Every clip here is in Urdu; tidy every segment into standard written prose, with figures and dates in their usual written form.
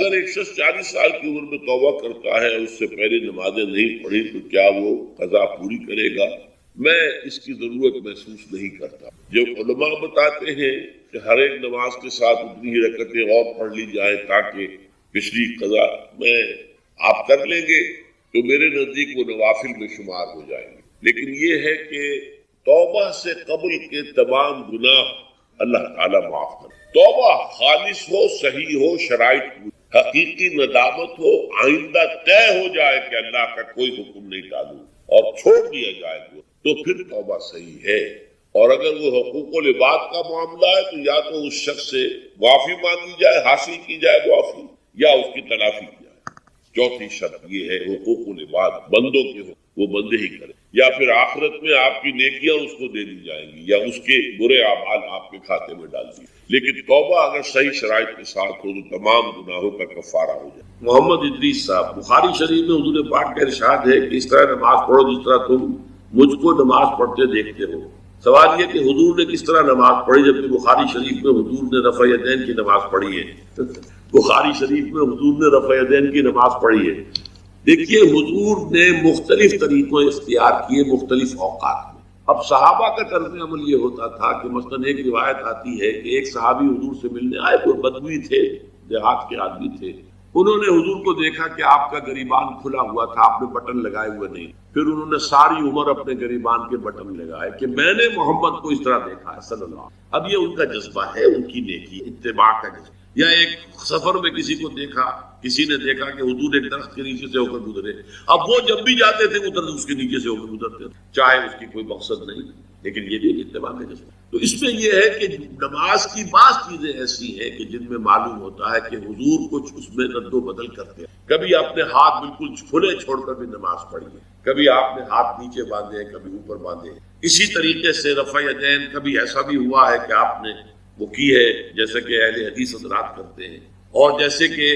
اگر ایک شخص 40 سال کی عمر میں توبہ کرتا ہے اور اس سے پہلے نمازیں نہیں پڑھی تو کیا وہ قضا پوری کرے گا؟ میں اس کی ضرورت محسوس نہیں کرتا۔ جو علماء بتاتے ہیں کہ ہر ایک نماز کے ساتھ اتنی ہی رکعتیں اور پڑھ لی جائیں تاکہ پچھلی قضا میں آپ کر لیں گے تو میرے نزدیک وہ نوافل میں شمار ہو جائیں گے۔ لیکن یہ ہے کہ توبہ سے قبل کے تمام گناہ اللہ تعالیٰ معاف کرے۔ توبہ خالص ہو، صحیح ہو، شرائط پوری، حقیقی ندامت ہو، آئندہ طے ہو جائے کہ اللہ کا کوئی حکم نہیں ٹالوں اور چھوڑ دیا جائے تو پھر توبہ صحیح ہے۔ اور اگر وہ حقوق العباد کا معاملہ ہے تو یا تو اس شخص سے معافی مانگی جائے، حاصل کی جائے معافی، یا اس کی تلافی کی جائے۔ چوتھی شرط یہ ہے حقوق العباد بندوں کے ہو وہ بندے ہی کریں، یا پھر آخرت میں آپ کی نیکیاں اس کو دے دی جائیں گی یا اس کے برے اعمال آپ کے کھاتے میں ڈال دی۔ لیکن توبہ اگر صحیح شرائط کے ساتھ ہو تو تمام گناہوں کا کفارہ ہو جائے۔ محمد ادریس صاحب، بخاری شریف میں حضور پاک کا ارشاد ہے کہ اس طرح نماز پڑھو جس طرح تم مجھ کو نماز پڑھتے دیکھتے ہو۔ سوال یہ کہ حضور نے کس طرح نماز پڑھی جبکہ بخاری شریف میں حضور نے رفع یدین کی نماز پڑھی ہے؟ بخاری شریف میں حضور نے رفع یدین کی نماز پڑھی ہے۔ دیکھیے حضور نے مختلف طریقوں اختیار کیے مختلف اوقات میں۔ اب صحابہ کا طرز عمل یہ ہوتا تھا کہ مثلاً ایک روایت آتی ہے کہ ایک صحابی حضور سے ملنے آئے، کوئی بدوی تھے، دیہات کے آدمی تھے۔ انہوں نے حضور کو دیکھا کہ آپ کا گریبان کھلا ہوا تھا، آپ نے بٹن لگائے ہوئے نہیں۔ پھر انہوں نے ساری عمر اپنے گریبان کے بٹن لگائے کہ میں نے محمد کو اس طرح دیکھا ہے صلی اللہ علیہ وسلم۔ اب یہ ان کا جذبہ ہے، ان کی نیکی، اتباع کا جذبہ۔ یا ایک سفر میں کسی کو دیکھا، کسی نے دیکھا کہ حضور ایک درخت کے نیچے سے ہو کر گزرے، اب وہ جب بھی جاتے تھے وہ درخت اس کے نیچے سے ہو کر گزرتے تھے، چاہے اس کی کوئی مقصد نہیں، لیکن یہ بھی ایک اتباع کا جذبہ۔ تو اس میں یہ ہے کہ نماز کی بعض چیزیں ایسی ہیں کہ جن میں معلوم ہوتا ہے کہ حضور کچھ اس میں رد و بدل کرتے ہیں۔ کبھی آپ نے ہاتھ بالکل کھلے چھوڑ کر بھی نماز پڑھی ہے، کبھی آپ نے ہاتھ نیچے باندھے، کبھی اوپر باندھے۔ اسی طریقے سے رفع یدین کبھی ایسا بھی ہوا ہے کہ آپ نے وہ کی ہے جیسے کہ اہل حدیث حضرات کرتے ہیں، اور جیسے کہ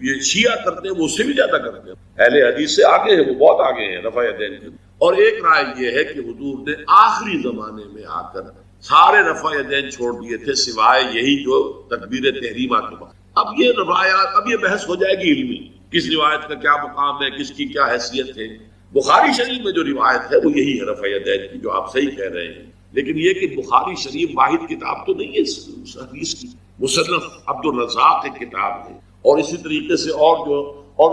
یہ شیعہ کرتے ہیں وہ اس سے بھی زیادہ کرتے ہیں، اہل حدیث سے آگے ہیں، وہ بہت آگے ہیں رفع یدین کے۔ اور ایک رائے یہ ہے کہ حضور نے آخری زمانے میں آ کر سارے رفع یدین چھوڑ دیے تھے سوائے یہی جو تکبیر تحریمہ کے بعد۔ اب یہ روایات، اب یہ بحث ہو جائے گی علمی، کس روایت کا کیا مقام ہے، کس کی کیا حیثیت ہے۔ بخاری شریف میں جو روایت ہے وہ یہی ہے رفع یدین کی، جو آپ صحیح کہہ رہے ہیں۔ لیکن یہ کہ بخاری شریف واحد کتاب تو نہیں ہے اس حدیث کی، مصنف عبد الرزاق ایک کتاب ہے، اور اسی طریقے سے اور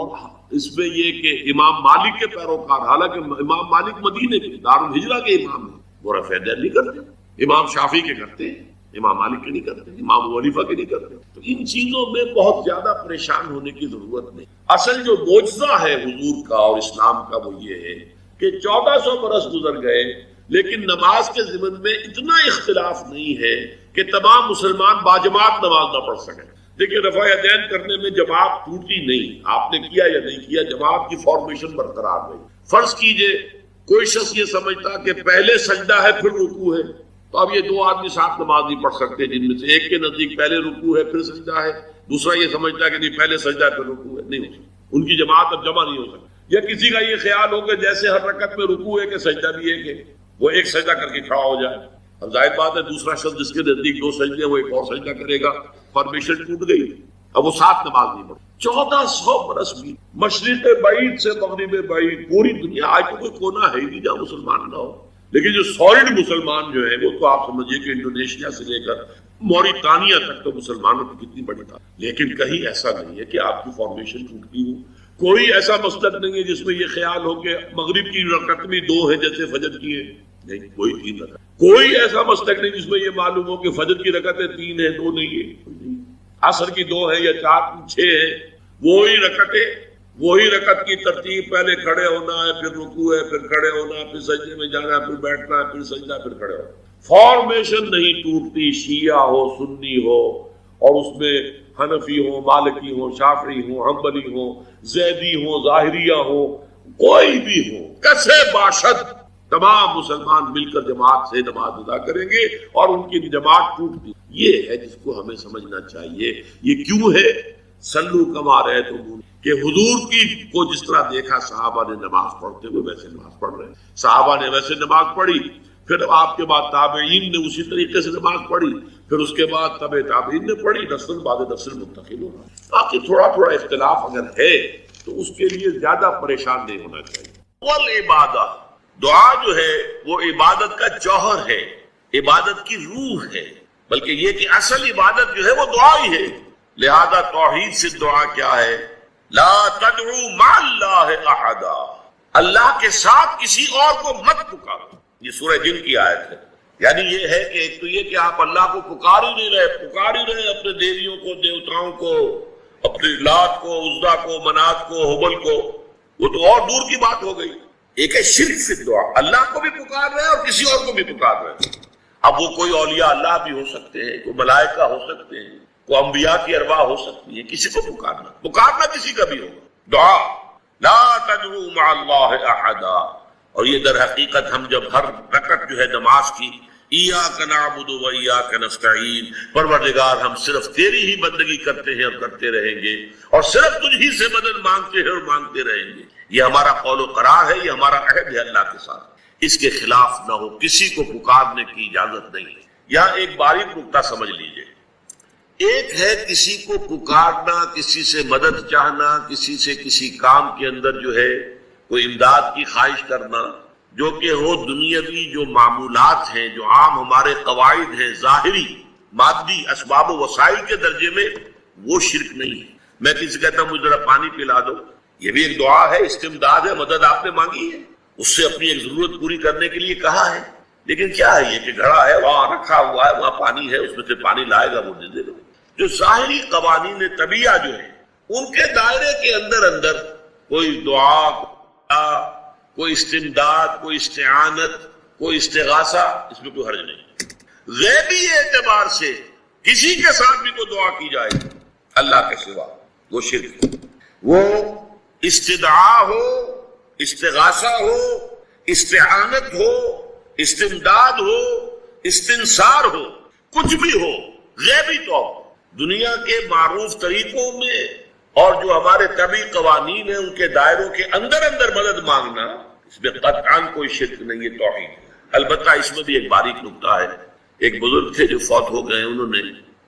اس میں یہ کہ امام مالک کے پیروکار، حالانکہ امام مالک مدینے کے دارالہجرہ کے امام ہیں، وہ رفع یدین نہیں کرتے، امام شافعی کے کرتے ہیں، امام مالک کے نہیں کرتے، امام ابو حنیفہ کے نہیں کرتے۔ تو ان چیزوں میں بہت زیادہ پریشان ہونے کی ضرورت نہیں۔ اصل جو معجزہ ہے حضور کا اور اسلام کا وہ یہ ہے کہ 1400 برس گزر گئے لیکن نماز کے ضمن میں اتنا اختلاف نہیں ہے کہ تمام مسلمان باجماعت نماز نہ پڑھ سکیں۔ دیکھیں رفع یدین کرنے میں جماعت ٹوٹی نہیں، آپ نے کیا یا نہیں کیا، جماعت کی فارمیشن برقرار رہی۔ فرض کیجئے کوئی شخص یہ سمجھتا کہ پہلے سجدہ ہے پھر رکوع ہے، تو اب یہ دو آدمی ساتھ نماز نہیں پڑھ سکتے، جن میں سے ایک کے نزدیک پہلے رکوع ہے پھر سجدہ ہے، دوسرا یہ سمجھتا ہے کہ نہیں پہلے سجدہ ہے پھر رکوع ہے، نہیں ہو سکتا، ان کی جماعت اب جمع نہیں ہو سکتی۔ یا کسی کا یہ خیال ہو کہ جیسے ہر رکعت میں رکوع ہے کہ سجدہ بھی ایک ہے، وہ ایک سجدہ کر کے کھڑا ہو جائے۔ اب ظاہر بات ہے دوسرا شخص جس کے نزدیک دو سجدے وہ ایک اور سجدہ کرے گا، فارمیشن ٹوٹ گئی، اب وہ ساتھ نماز نہیں پڑھ۔ 1400 برس بھی، مشرق بعید سے مغرب بعید، پوری دنیا، آج تو کوئی کونا ہے ہی نہیں جہاں مسلمان نہ ہو۔ لیکن جو سالڈ مسلمان جو ہے وہ تو آپ سمجھیے کہ انڈونیشیا سے لے کر موریٹانیہ تک تو مسلمانوں کی کتنی بڑی تھا، لیکن کہیں ایسا نہیں ہے کہ آپ کی فارمیشن ٹوٹتی ہو۔ کوئی ایسا مسلک نہیں ہے جس میں یہ خیال ہو کہ مغرب کی رکعت بھی دو ہے جیسے فجر کی ہے، نہیں، کوئی 3 رکعت۔ کوئی ایسا مسلک نہیں جس میں یہ معلوم ہو کہ فجر کی رکعتیں 3 ہیں 2 نہیں ہے، عصر کی 2 ہے یا 4 6 ہے، وہی رکعتیں، وہی رکعت کی ترتیب، پہلے کھڑے ہونا ہے پھر رکوع ہے پھر کھڑے ہونا ہے پھر سجدے میں جانا ہے پھر بیٹھنا ہے پھر سجدہ پھر کھڑے ہونا۔ فارمیشن نہیں ٹوٹتی، شیعہ ہو سنی ہو، اور اس میں حنفی ہو مالکی ہو شافعی ہو حنبلی ہو زیدی ہو ظاہریہ ہو، کوئی بھی ہو، کسے باشد، تمام مسلمان مل کر جماعت سے نماز ادا کریں گے اور ان کی جماعت ٹوٹتی۔ یہ ہے جس کو ہمیں سمجھنا چاہیے۔ یہ کیوں ہے؟ سلو کما رہے تو کہ حضور کی کو جس طرح دیکھا صحابہ نے نماز پڑھتے ہوئے ویسے نماز پڑھ رہے ہیں، صحابہ نے ویسے نماز پڑھی، پھر آپ کے بعد تابعین نے اسی طریقے سے نماز پڑھی، پھر اس کے بعد تبع تابعین نے پڑھی، نسل بعد نسل منتقل ہونا. باقی تھوڑا تھوڑا اختلاف اگر ہے تو اس کے لیے زیادہ پریشان نہیں ہونا چاہیے. والعبادہ، دعا جو ہے وہ عبادت کا جوہر ہے، عبادت کی روح ہے، بلکہ یہ کہ اصل عبادت جو ہے وہ دعا ہی ہے. لہذا توحید سے دعا کیا ہے؟ لا تدعو مع اللہ احدا، اللہ کے ساتھ کسی اور کو مت پکارو. یہ سورہ جن کی آیت ہے. یعنی یہ ہے کہ ایک تو یہ کہ آپ اللہ کو پکار ہی رہے اپنے دیویوں کو، دیوتاؤں کو، اپنے لات کو، عزا کو، منات کو، حبل کو، وہ تو اور دور کی بات ہو گئی. ایک ہے شرک فی الدعا، اللہ کو بھی پکار رہے اور کسی اور کو بھی پکار رہے. اب وہ کوئی اولیاء اللہ بھی ہو سکتے ہیں، کوئی ملائکہ ہو سکتے ہیں، کوئی انبیاء کی ارواح ہو سکتی ہے. کسی کو پکارنا کسی کا بھی ہوگا. دعا لا تدعو مع اللہ احدا. اور یہ در حقیقت ہم جب ہر رکعت جو ہے نماز کی ایاک نعبد و ایاک نستعین، پروردگار ہم صرف تیری ہی بندگی کرتے ہیں اور کرتے رہیں گے، اور صرف تجھ ہی سے مدد مانگتے ہیں اور مانگتے رہیں گے. یہ ہمارا قول و قرار ہے، یہ ہمارا عہد ہے اللہ کے ساتھ. اس کے خلاف نہ ہو، کسی کو پکارنے کی اجازت نہیں ہے. یہاں ایک باریک نکتہ سمجھ لیجئے. ایک ہے کسی کو پکارنا، کسی سے مدد چاہنا، کسی سے کسی کام کے اندر جو ہے کوئی امداد کی خواہش کرنا، جو کہ وہ دنیاوی جو معمولات ہیں، جو عام ہمارے قواعد ہیں، ظاہری مادی اسباب و وسائل کے درجے میں، وہ شرک نہیں ہے. میں کسی کہتا ہوں مجھے ذرا پانی پلا دو، یہ بھی ایک دعا ہے، استمداد ہے، مدد آپ نے مانگی ہے، اس سے اپنی ایک ضرورت پوری کرنے کے لیے کہا ہے. لیکن کیا ہے یہ کہ گھڑا ہے، وہاں رکھا ہوا ہے، وہاں پانی ہے، اس میں سے پانی لائے گا وہ دے دو. جو ظاہری قوانین طبیعہ جو ہیں ان کے دائرے کے اندر کوئی دعا، کوئی استمداد، کوئی استعانت، کوئی استغاثہ، اس میں کوئی حرج نہیں. غیبی اعتبار سے کسی کے ساتھ بھی کوئی دعا کی جائے اللہ کے سوا، وہ شرک ہے. وہ استدعا ہو، استغاثہ ہو، استعانت ہو، استمداد ہو، استنصار ہو، کچھ بھی ہو، غیبی طور دنیا کے معروف طریقوں میں اور جو ہمارے طبعی قوانین ہیں ان کے دائروں کے اندر مدد مانگنا، اس میں قطعاً کوئی شرک نہیں ہے، توحید. البتہ اس میں بھی ایک باریک نکتہ ہے. ایک بزرگ تھے جو فوت ہو گئے، انہوں نے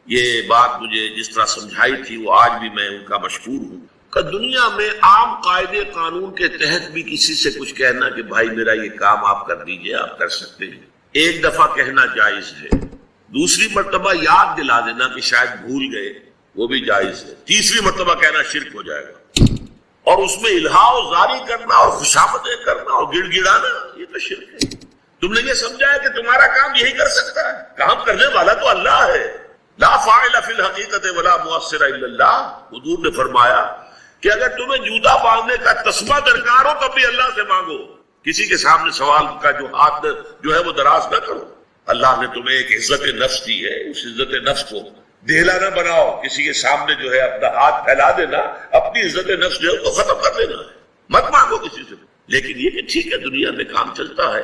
یہ بات مجھے جس طرح سمجھائی تھی وہ آج بھی میں ان کا مشکور ہوں کہ دنیا میں عام قاعدے قانون کے تحت بھی کسی سے کچھ کہنا کہ بھائی میرا یہ کام آپ کر دیجئے، آپ کر سکتے ہیں، ایک دفعہ کہنا جائز ہے. دوسری مرتبہ یاد دلا دینا کہ شاید بھول گئے، وہ بھی جائز ہے. تیسری مرتبہ کہنا شرک ہو جائے گا. اور اس میں الہا و زاری کرنا اور خوشامدیں کرنا اور گڑ گڑانا، یہ تو شرک ہے. تم نے یہ سمجھا ہے کہ تمہارا کام یہی کر سکتا ہے، کام کرنے والا تو اللہ ہے. لا فاعل فی الحقیقت ولا مؤثر الا اللہ. حضور نے فرمایا کہ اگر تمہیں جوتا باندھنے کا تسمہ درکار ہو تب بھی اللہ سے مانگو. کسی کے سامنے سوال کا جو ہاتھ جو ہے وہ دراز نہ کرو. اللہ نے تمہیں ایک عزت نفس دی ہے، اس عزت نفس کو دہلا نہ بناؤ. کسی کے سامنے جو ہے اپنا ہاتھ پھیلا دینا، اپنی عزت نفس جو ہے تو ختم کر دینا ہے. مت مانگو کسی سے. لیکن یہ کہ ٹھیک ہے دنیا میں کام چلتا ہے.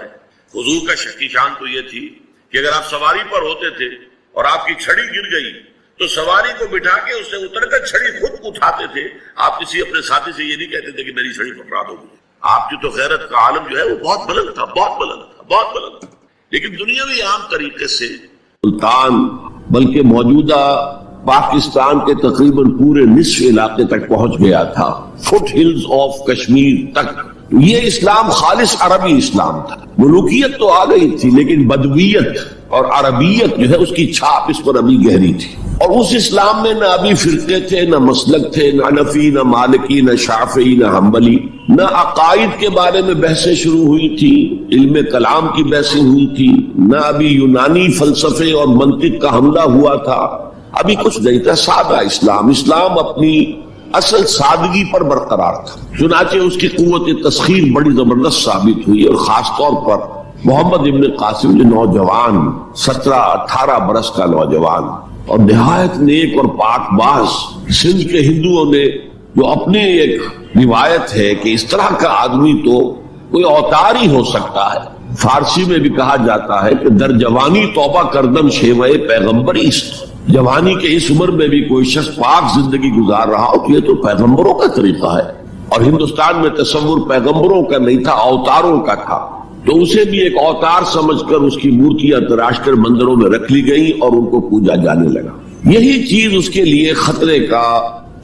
حضور کا شکی شان تو یہ تھی کہ اگر آپ سواری پر ہوتے تھے اور آپ کی چھڑی گر گئی تو سواری کو بٹھا کے اس سے اتر کر چھڑی خود اٹھاتے تھے. آپ کسی اپنے ساتھی سے یہ نہیں کہتے تھے کہ میری چھڑی پکڑا دو. آپ کی تو غیرت کا عالم جو ہے وہ بہت بلند تھا، بہت بلند تھا، بہت بلند تھا. لیکن دنیاوی عام طریقے سے سلطان بلکہ موجودہ پاکستان کے تقریباً پورے نصف علاقے تک پہنچ گیا تھا، فٹ ہلز آف کشمیر تک. یہ اسلام خالص عربی اسلام تھا. ملوکیت تو آ گئی تھی لیکن بدویت اور عربیت جو ہے اس کی چھاپ اس پر ابھی گہری تھی. اور اس اسلام میں نہ ابھی فرقے تھے، نہ مسلک تھے، نہ حنفی، نہ مالکی، نہ شافعی، نہ حنبلی. نہ عقائد کے بارے میں بحثیں شروع ہوئی تھی، علم کلام کی بحثیں ہوئی تھی. نہ ابھی یونانی فلسفے اور منطق کا حملہ ہوا تھا. ابھی کچھ نہیں تھا. سادہ اسلام اپنی اصل سادگی پر برقرار تھا. چنانچہ اس کی قوت تسخیر بڑی زبردست ثابت ہوئی، اور خاص طور پر محمد ابن قاسم جو نوجوان 17-18 برس کا نوجوان اور نہایت نیک اور پاک باز سندھ کے ہندوؤں نے جو اپنی ایک روایت ہے کہ اس طرح کا آدمی تو کوئی اوتار ہی ہو سکتا ہے. فارسی میں بھی کہا جاتا ہے کہ در جوانی توبہ کردم شیوے پیغمبری است. جوانی کے اس عمر میں بھی کوئی شخص پاک زندگی گزار رہا ہو تو یہ تو پیغمبروں کا طریقہ ہے. اور ہندوستان میں تصور پیغمبروں کا نہیں تھا، اوتاروں کا تھا. تو اسے بھی ایک اوتار سمجھ کر اس کی مورتیاں تراش کر مندروں میں رکھ لی گئیں اور ان کو پوجا جانے لگا. یہی چیز اس کے لیے خطرے کا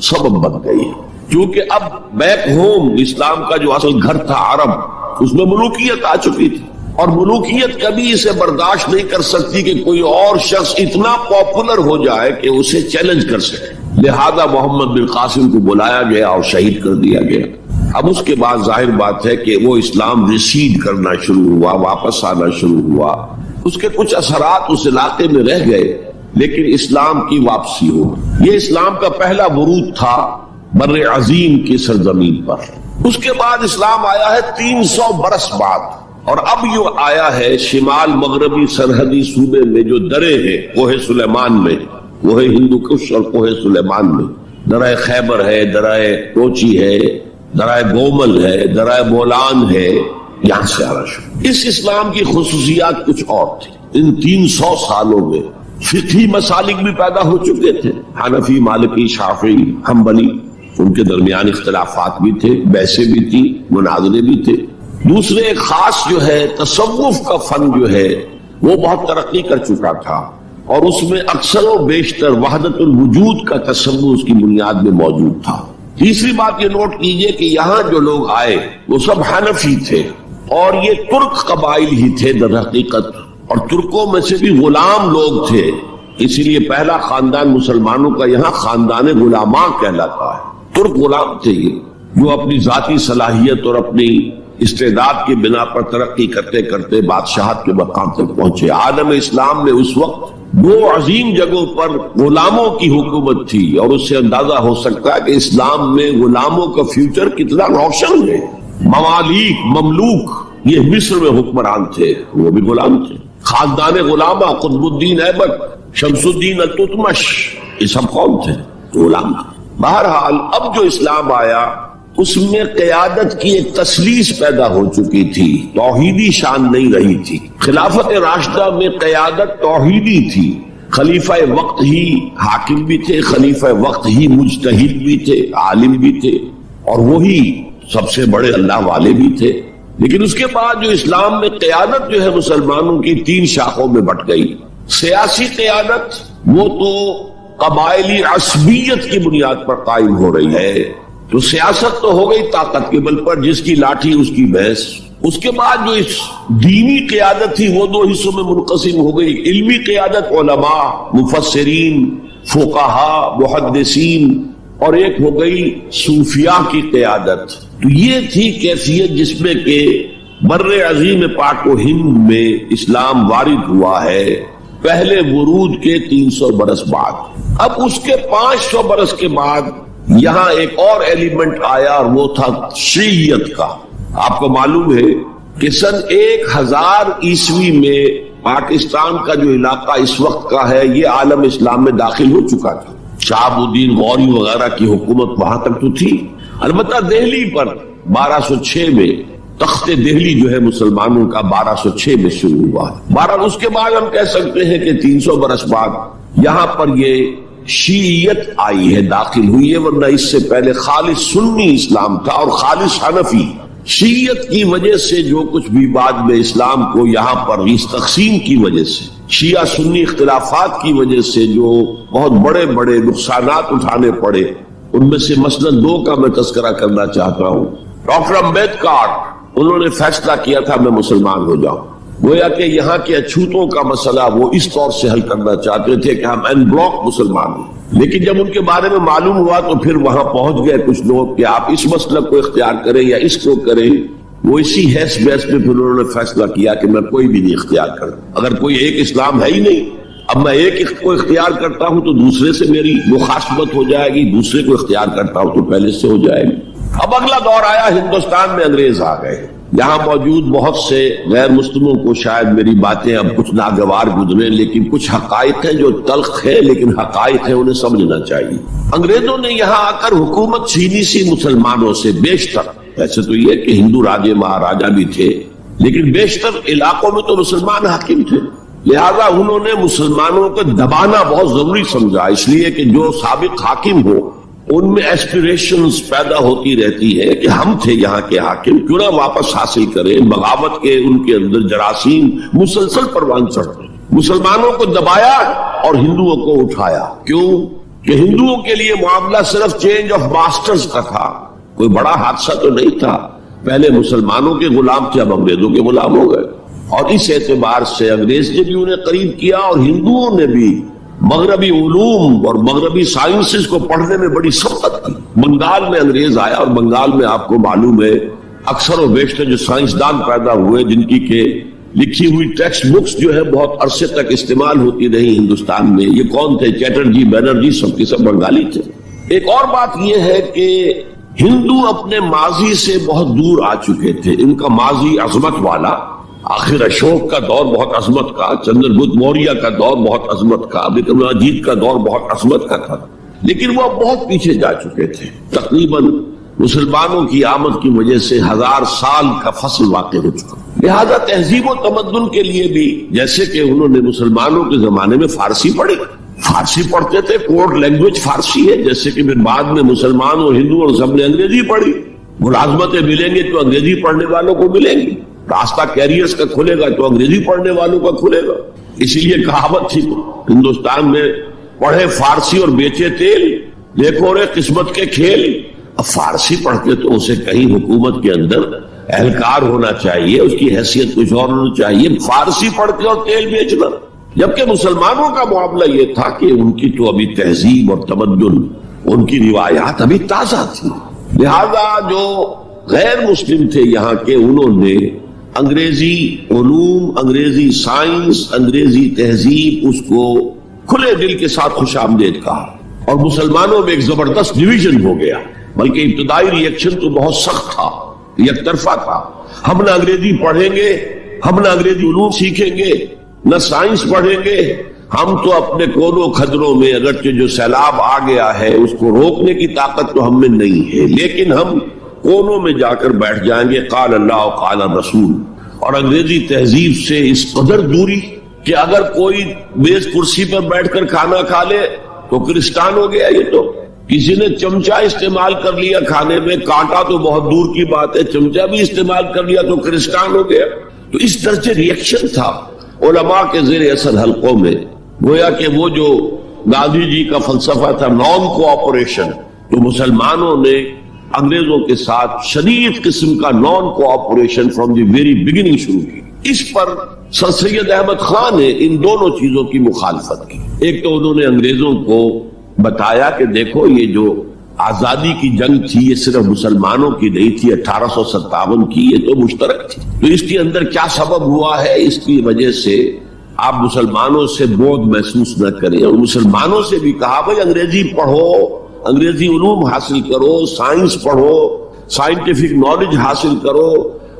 سبب بن گئی ہے، کیونکہ اب بیک ہوم اسلام کا جو اصل گھر تھا عرب، اس میں ملوکیت آ چکی تھی، اور ملوکیت کبھی اسے برداشت نہیں کر سکتی کہ کوئی اور شخص اتنا پاپولر ہو جائے کہ اسے چیلنج کر سکے. لہذا محمد بن قاسم کو بلایا گیا اور شہید کر دیا گیا. اب اس کے بعد ظاہر بات ہے کہ وہ اسلام ریسیڈ کرنا شروع ہوا، واپس آنا شروع ہوا. اس کے کچھ اثرات اس علاقے میں رہ گئے، لیکن اسلام کی واپسی ہو. یہ اسلام کا پہلا ورود تھا بر عظیم کی سرزمین پر. اس کے بعد اسلام آیا ہے 300 برس بعد، اور اب یہ آیا ہے شمال مغربی سرحدی صوبے میں جو درے ہیں کوہ سلیمان میں، وہ ہے ہندو کش اور کوہ سلیمان میں. درائے خیبر ہے، درائے کوچی ہے، درائے گومل ہے، درائے بولان ہے، یہاں سے آنا شروع. اس اسلام کی خصوصیات کچھ اور تھی. ان 300 سالوں میں فقہی مسالک بھی پیدا ہو چکے تھے، حنفی، مالکی، شافعی، حنبلی، ان کے درمیان اختلافات بھی تھے، بحثیں بھی تھی، مناظرے بھی تھے. دوسرے ایک خاص جو ہے تصوف کا فن جو ہے وہ بہت ترقی کر چکا تھا، اور اس میں اکثر و بیشتر وحدت الوجود کا تصور اس کی بنیاد میں موجود تھا. تیسری بات یہ نوٹ کیجئے کہ یہاں جو لوگ آئے وہ سب حنفی تھے، اور یہ ترک قبائل ہی تھے در حقیقت، اور ترکوں میں سے بھی غلام لوگ تھے. اسی لیے پہلا خاندان مسلمانوں کا یہاں خاندان غلاماں کہلاتا ہے. ترک غلام تھے یہ، جو اپنی ذاتی صلاحیت اور اپنی استعداد کی بنا پر ترقی کرتے کرتے بادشاہت کے مقام تک پہنچے. عالم اسلام میں اس وقت 2 عظیم جگہوں پر غلاموں کی حکومت تھی، اور اس سے اندازہ ہو سکتا ہے کہ اسلام میں غلاموں کا فیوچر کتنا روشن ہے. ممالک، مملوک، یہ مصر میں حکمران تھے، وہ بھی غلام تھے. خاندان غلامہ، قطب الدین ایبک، شمس الدین التتمش، یہ سب کون تھے؟ غلام. بہرحال اب جو اسلام آیا اس میں قیادت کی ایک تسلیس پیدا ہو چکی تھی، توحیدی شان نہیں رہی تھی. خلافت راشدہ میں قیادت توحیدی تھی. خلیفہ وقت ہی حاکم بھی تھے، خلیفہ وقت ہی مجتہد بھی تھے، عالم بھی تھے، اور وہی سب سے بڑے اللہ والے بھی تھے. لیکن اس کے بعد جو اسلام میں قیادت جو ہے مسلمانوں کی 3 شاخوں میں بٹ گئی. سیاسی قیادت وہ تو قبائلی عصبیت کی بنیاد پر قائم ہو رہی ہے، تو سیاست تو ہو گئی طاقت کے بل پر، جس کی لاٹھی اس کی بھینس. اس کے بعد جو اس دینی قیادت تھی وہ 2 حصوں میں منقسم ہو گئی. علمی قیادت، علماء، مفسرین، فقہاء، محدثین، اور ایک ہو گئی صوفیاء کی قیادت. تو یہ تھی کیفیت جس میں کہ بر عظیم پاک و ہند میں اسلام وارد ہوا ہے پہلے ورود کے 300 برس بعد. اب اس کے 500 برس کے بعد یہاں ایک اور ایلیمنٹ آیا، اور وہ تھا شیعیت کا. آپ کو معلوم ہے کہ سن 1000 عیسوی میں پاکستان کا جو علاقہ اس وقت کا ہے یہ عالم اسلام میں داخل ہو چکا تھا. شہاب الدین غوری وغیرہ کی حکومت وہاں تک تو تھی. البتہ دہلی پر 1206 میں تخت دہلی جو ہے مسلمانوں کا 1206 میں شروع ہوا. بہرحال اس کے بعد ہم کہہ سکتے ہیں کہ 300 برس بعد یہاں پر یہ شیعیت آئی ہے، داخل ہوئی ہے، ورنہ اس سے پہلے خالص سنی اسلام تھا اور خالص حنفی. شیعیت کی وجہ سے جو کچھ بھی بعد میں اسلام کو یہاں پر اس تقسیم کی وجہ سے، شیعہ سنی اختلافات کی وجہ سے جو بہت بڑے بڑے نقصانات اٹھانے پڑے، ان میں سے مثلاً 2 کا میں تذکرہ کرنا چاہتا ہوں. ڈاکٹر امبیڈکر انہوں نے فیصلہ کیا تھا میں مسلمان ہو جاؤں. گویا کہ یہاں کے اچھوتوں کا مسئلہ وہ اس طور سے حل کرنا چاہتے تھے کہ ہم این بلاک مسلمان ہیں. لیکن جب ان کے بارے میں معلوم ہوا تو پھر وہاں پہنچ گئے کچھ لوگ کہ آپ اس مسلک کو اختیار کریں یا اس کو کریں. وہ اسی حیث بحث میں پھر انہوں نے فیصلہ کیا کہ میں کوئی بھی نہیں اختیار کروں. اگر کوئی ایک اسلام ہے ہی نہیں، اب میں ایک کو اختیار کرتا ہوں تو دوسرے سے میری مخاصمت ہو جائے گی، دوسرے کو اختیار کرتا ہوں تو پہلے سے ہو جائے گی. اب اگلا دور آیا، ہندوستان میں انگریز آ گئے. یہاں موجود بہت سے غیر مسلموں کو شاید میری باتیں اب کچھ ناگوار گزریں، لیکن کچھ حقائق ہیں جو تلخ ہے لیکن حقائق ہیں، انہیں سمجھنا چاہیے. انگریزوں نے یہاں آ کر حکومت چھینی سی مسلمانوں سے. بیشتر ایسے تو یہ کہ ہندو راجے مہاراجا بھی تھے، لیکن بیشتر علاقوں میں تو مسلمان حاکم تھے. لہذا انہوں نے مسلمانوں کو دبانا بہت ضروری سمجھا، اس لیے کہ جو سابق حاکم ہو ان میں ایسپریشنز پیدا ہوتی رہتی ہے کہ ہم تھے یہاں کے حاکم، کیوں نہ واپس حاصل کریں۔ بغاوت کے ان کے اندر جراثیم مسلسل پروان چڑھتے، مسلمانوں کو دبایا اور ہندوؤں کو اٹھایا۔ کیوں کہ ہندوؤں کے لیے معاملہ صرف چینج آف ماسٹرز کا تھا، کوئی بڑا حادثہ تو نہیں تھا۔ پہلے مسلمانوں کے غلام تھے، اب انگریزوں کے غلام ہو گئے، اور اس اعتبار سے انگریز نے بھی انہیں قریب کیا اور ہندوؤں نے بھی مغربی علوم اور مغربی سائنسز کو پڑھنے میں بڑی سبقت کی۔ بنگال میں انگریز آیا، اور بنگال میں آپ کو معلوم ہے اکثر و بیشتر جو سائنسدان پیدا ہوئے جن کی کہ لکھی ہوئی ٹیکسٹ بکس جو ہے بہت عرصے تک استعمال ہوتی رہی ہندوستان میں، یہ کون تھے؟ چیٹرجی، بینرجی، سب کے سب بنگالی تھے۔ ایک اور بات یہ ہے کہ ہندو اپنے ماضی سے بہت دور آ چکے تھے، ان کا ماضی عظمت والا، آخر اشوک کا دور بہت عظمت کا، چندر گپت موریہ کا دور بہت عظمت کا، وکرماجیت کا دور بہت عظمت کا تھا، لیکن وہ بہت پیچھے جا چکے تھے۔ تقریباً مسلمانوں کی آمد کی وجہ سے 1000 سال کا فصل واقع ہو چکا۔ لہذا تہذیب و تمدن کے لیے بھی، جیسے کہ انہوں نے مسلمانوں کے زمانے میں فارسی پڑھی، فارسی پڑھتے تھے، کوڈ لینگویج فارسی ہے، جیسے کہ پھر بعد میں مسلمان اور ہندو اور سب نے انگریزی پڑھی۔ ملازمتیں ملیں گے تو انگریزی پڑھنے والوں کو ملیں گی، راستہ کیریئرز کا کھلے گا تو انگریزی پڑھنے والوں کا کھلے گا۔ اسی لیے کہاوت تھی ہندوستان میں، پڑھے فارسی اور بیچے تیل، دیکھو رے قسمت کے کھیل۔ اب فارسی پڑھتے تو اسے کہیں حکومت کے اندر اہلکار ہونا چاہیے، اس کی حیثیت کچھ اور ہونی چاہیے، فارسی پڑھ کے اور تیل بیچنا۔ جبکہ مسلمانوں کا معاملہ یہ تھا کہ ان کی تو ابھی تہذیب اور تمدن، ان کی روایات ابھی تازہ تھی، لہذا جو غیر مسلم تھے یہاں کے، انہوں نے انگریزی علوم، انگریزی سائنس، انگریزی تہذیب، اس کو کھلے دل کے ساتھ خوش آمدید کہا، اور مسلمانوں میں ایک زبردست ڈویژن ہو گیا۔ بلکہ ابتدائی ریئیکشن تو بہت سخت تھا، یک طرفہ تھا، ہم نہ انگریزی پڑھیں گے، ہم نہ انگریزی علوم سیکھیں گے، نہ سائنس پڑھیں گے، ہم تو اپنے کونوں خدروں میں، اگرچہ جو سیلاب آ گیا ہے اس کو روکنے کی طاقت تو ہم میں نہیں ہے، لیکن ہم کونوں میں جا کر بیٹھ جائیں گے، قال اللہ و قال رسول۔ اور انگریزی تہذیب سے اس قدر دوری کہ اگر کوئی میز کرسی پر بیٹھ کر کھانا کھا لے تو کرسٹان ہو گیا۔ یہ تو کسی نے چمچہ استعمال کر لیا کھانے میں، کانٹا تو بہت دور کی بات ہے، چمچہ بھی استعمال کر لیا تو کرسٹان ہو گیا۔ تو اس درجے ریئیکشن تھا علماء کے زیر اثر حلقوں میں، گویا کہ وہ جو گاندھی جی کا فلسفہ تھا نان کوآپریشن، تو مسلمانوں نے انگریزوں کے ساتھ شدید قسم کا naan cooperation from the very beginning شروع کی۔ اس پر سر سید احمد خان نے ان دونوں چیزوں کی مخالفت کی۔ ایک تو انہوں نے انگریزوں کو بتایا کہ دیکھو یہ جو آزادی کی جنگ تھی یہ صرف مسلمانوں کی نہیں تھی، 1857 کی، یہ تو مشترک تھی، تو اس کے اندر کیا سبب ہوا ہے، اس کی وجہ سے آپ مسلمانوں سے بودھ محسوس نہ کریں۔ اور مسلمانوں سے بھی کہا بھائی انگریزی پڑھو، انگریزی علوم حاصل کرو، سائنس پڑھو، سائنٹیفک نالج حاصل کرو،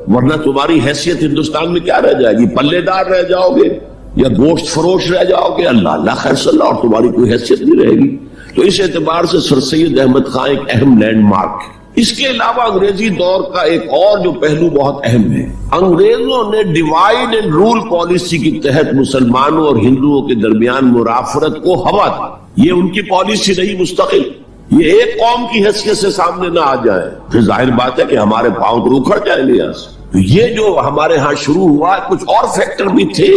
ورنہ تمہاری حیثیت ہندوستان میں کیا رہ جائے گی؟ پلے دار رہ جاؤ گے یا گوشت فروش رہ جاؤ گے، اللہ اللہ خیر صلی اللہ، اور تمہاری کوئی حیثیت نہیں رہے گی۔ تو اس اعتبار سے سر سید احمد خان ایک اہم لینڈ مارک ہے۔ اس کے علاوہ انگریزی دور کا ایک اور جو پہلو بہت اہم ہے، انگریزوں نے ڈیوائڈ اینڈ رول پالیسی کے تحت مسلمانوں اور ہندوؤں کے درمیان مرافرت کو ہوا دی۔ یہ ان کی پالیسی نہیں مستقل، یہ ایک قوم کی حیثیت سے سامنے نہ آ جائے، پھر ظاہر بات ہے کہ ہمارے پاؤں تو اکھڑ جائیں گے یہاں سے۔ تو یہ جو ہمارے ہاں شروع ہوا، کچھ اور فیکٹر بھی تھے۔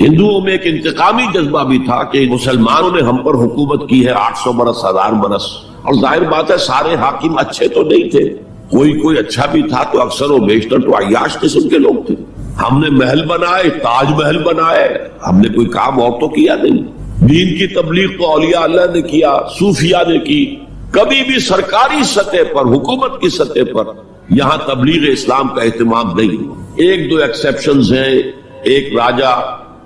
ہندوؤں میں ایک انتقامی جذبہ بھی تھا کہ مسلمانوں نے ہم پر حکومت کی ہے 800 برس، 1000 برس، اور ظاہر بات ہے سارے حاکم اچھے تو نہیں تھے، کوئی اچھا بھی تھا، تو اکثر و بیشتر تو عیاش قسم کے لوگ تھے۔ ہم نے محل بنائے، تاج محل بنائے، ہم نے کوئی کام اور تو کیا نہیں۔ دین کی تبلیغ تو اولیاء اللہ نے کیا، صوفیاء نے کی، کبھی بھی سرکاری سطح پر، حکومت کی سطح پر یہاں تبلیغ اسلام کا اہتمام نہیں ہوا۔ ایک دو ایکسیپشنز ہیں، ایک راجہ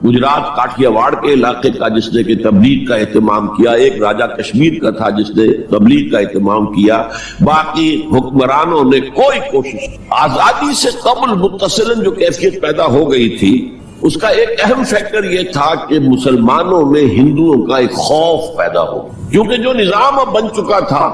گجرات کاٹھیا واڑ کے علاقے کا جس نے کہ تبلیغ کا اہتمام کیا، ایک راجہ کشمیر کا تھا جس نے تبلیغ کا اہتمام کیا، باقی حکمرانوں نے کوئی کوشش۔ آزادی سے قبل متصلاً جو کیفیت پیدا ہو گئی تھی، اس کا ایک اہم فیکٹر یہ تھا کہ مسلمانوں میں ہندوؤں کا ایک خوف پیدا ہو، کیونکہ جو نظام اب بن چکا تھا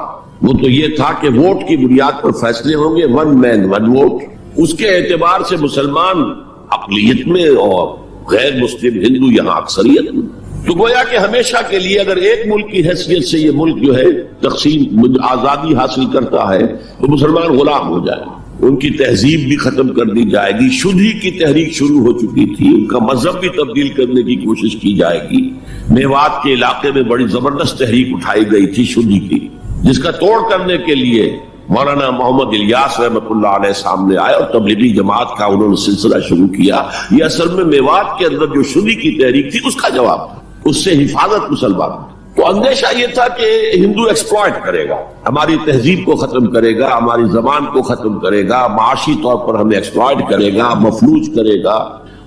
وہ تو یہ تھا کہ ووٹ کی بنیاد پر فیصلے ہوں گے، ون مین ون ووٹ۔ اس کے اعتبار سے مسلمان اقلیت میں اور غیر مسلم ہندو یہاں اکثریت میں، تو گویا کہ ہمیشہ کے لیے اگر ایک ملک کی حیثیت سے یہ ملک جو ہے تقسیم آزادی حاصل کرتا ہے تو مسلمان غلام ہو جائے، ان کی تہذیب بھی ختم کر دی جائے گی، شدھی کی تحریک شروع ہو چکی تھی، ان کا مذہب بھی تبدیل کرنے کی کوشش کی جائے گی۔ میوات کے علاقے میں بڑی زبردست تحریک اٹھائی گئی تھی شدھی کی، جس کا توڑ کرنے کے لیے مولانا محمد الیاس رحمۃ اللہ علیہ سامنے آئے اور تبلیغی جماعت کا انہوں نے سلسلہ شروع کیا۔ یہ اصل میں میوات کے اندر جو شدھی کی تحریک تھی اس کا جواب تھا، اس سے حفاظت مسلمان۔ تو اندیشہ یہ تھا کہ ہندو ایکسپلائٹ کرے گا، ہماری تہذیب کو ختم کرے گا، ہماری زبان کو ختم کرے گا، معاشی طور پر ہمیں ایکسپلائٹ کرے گا، مفلوج کرے گا،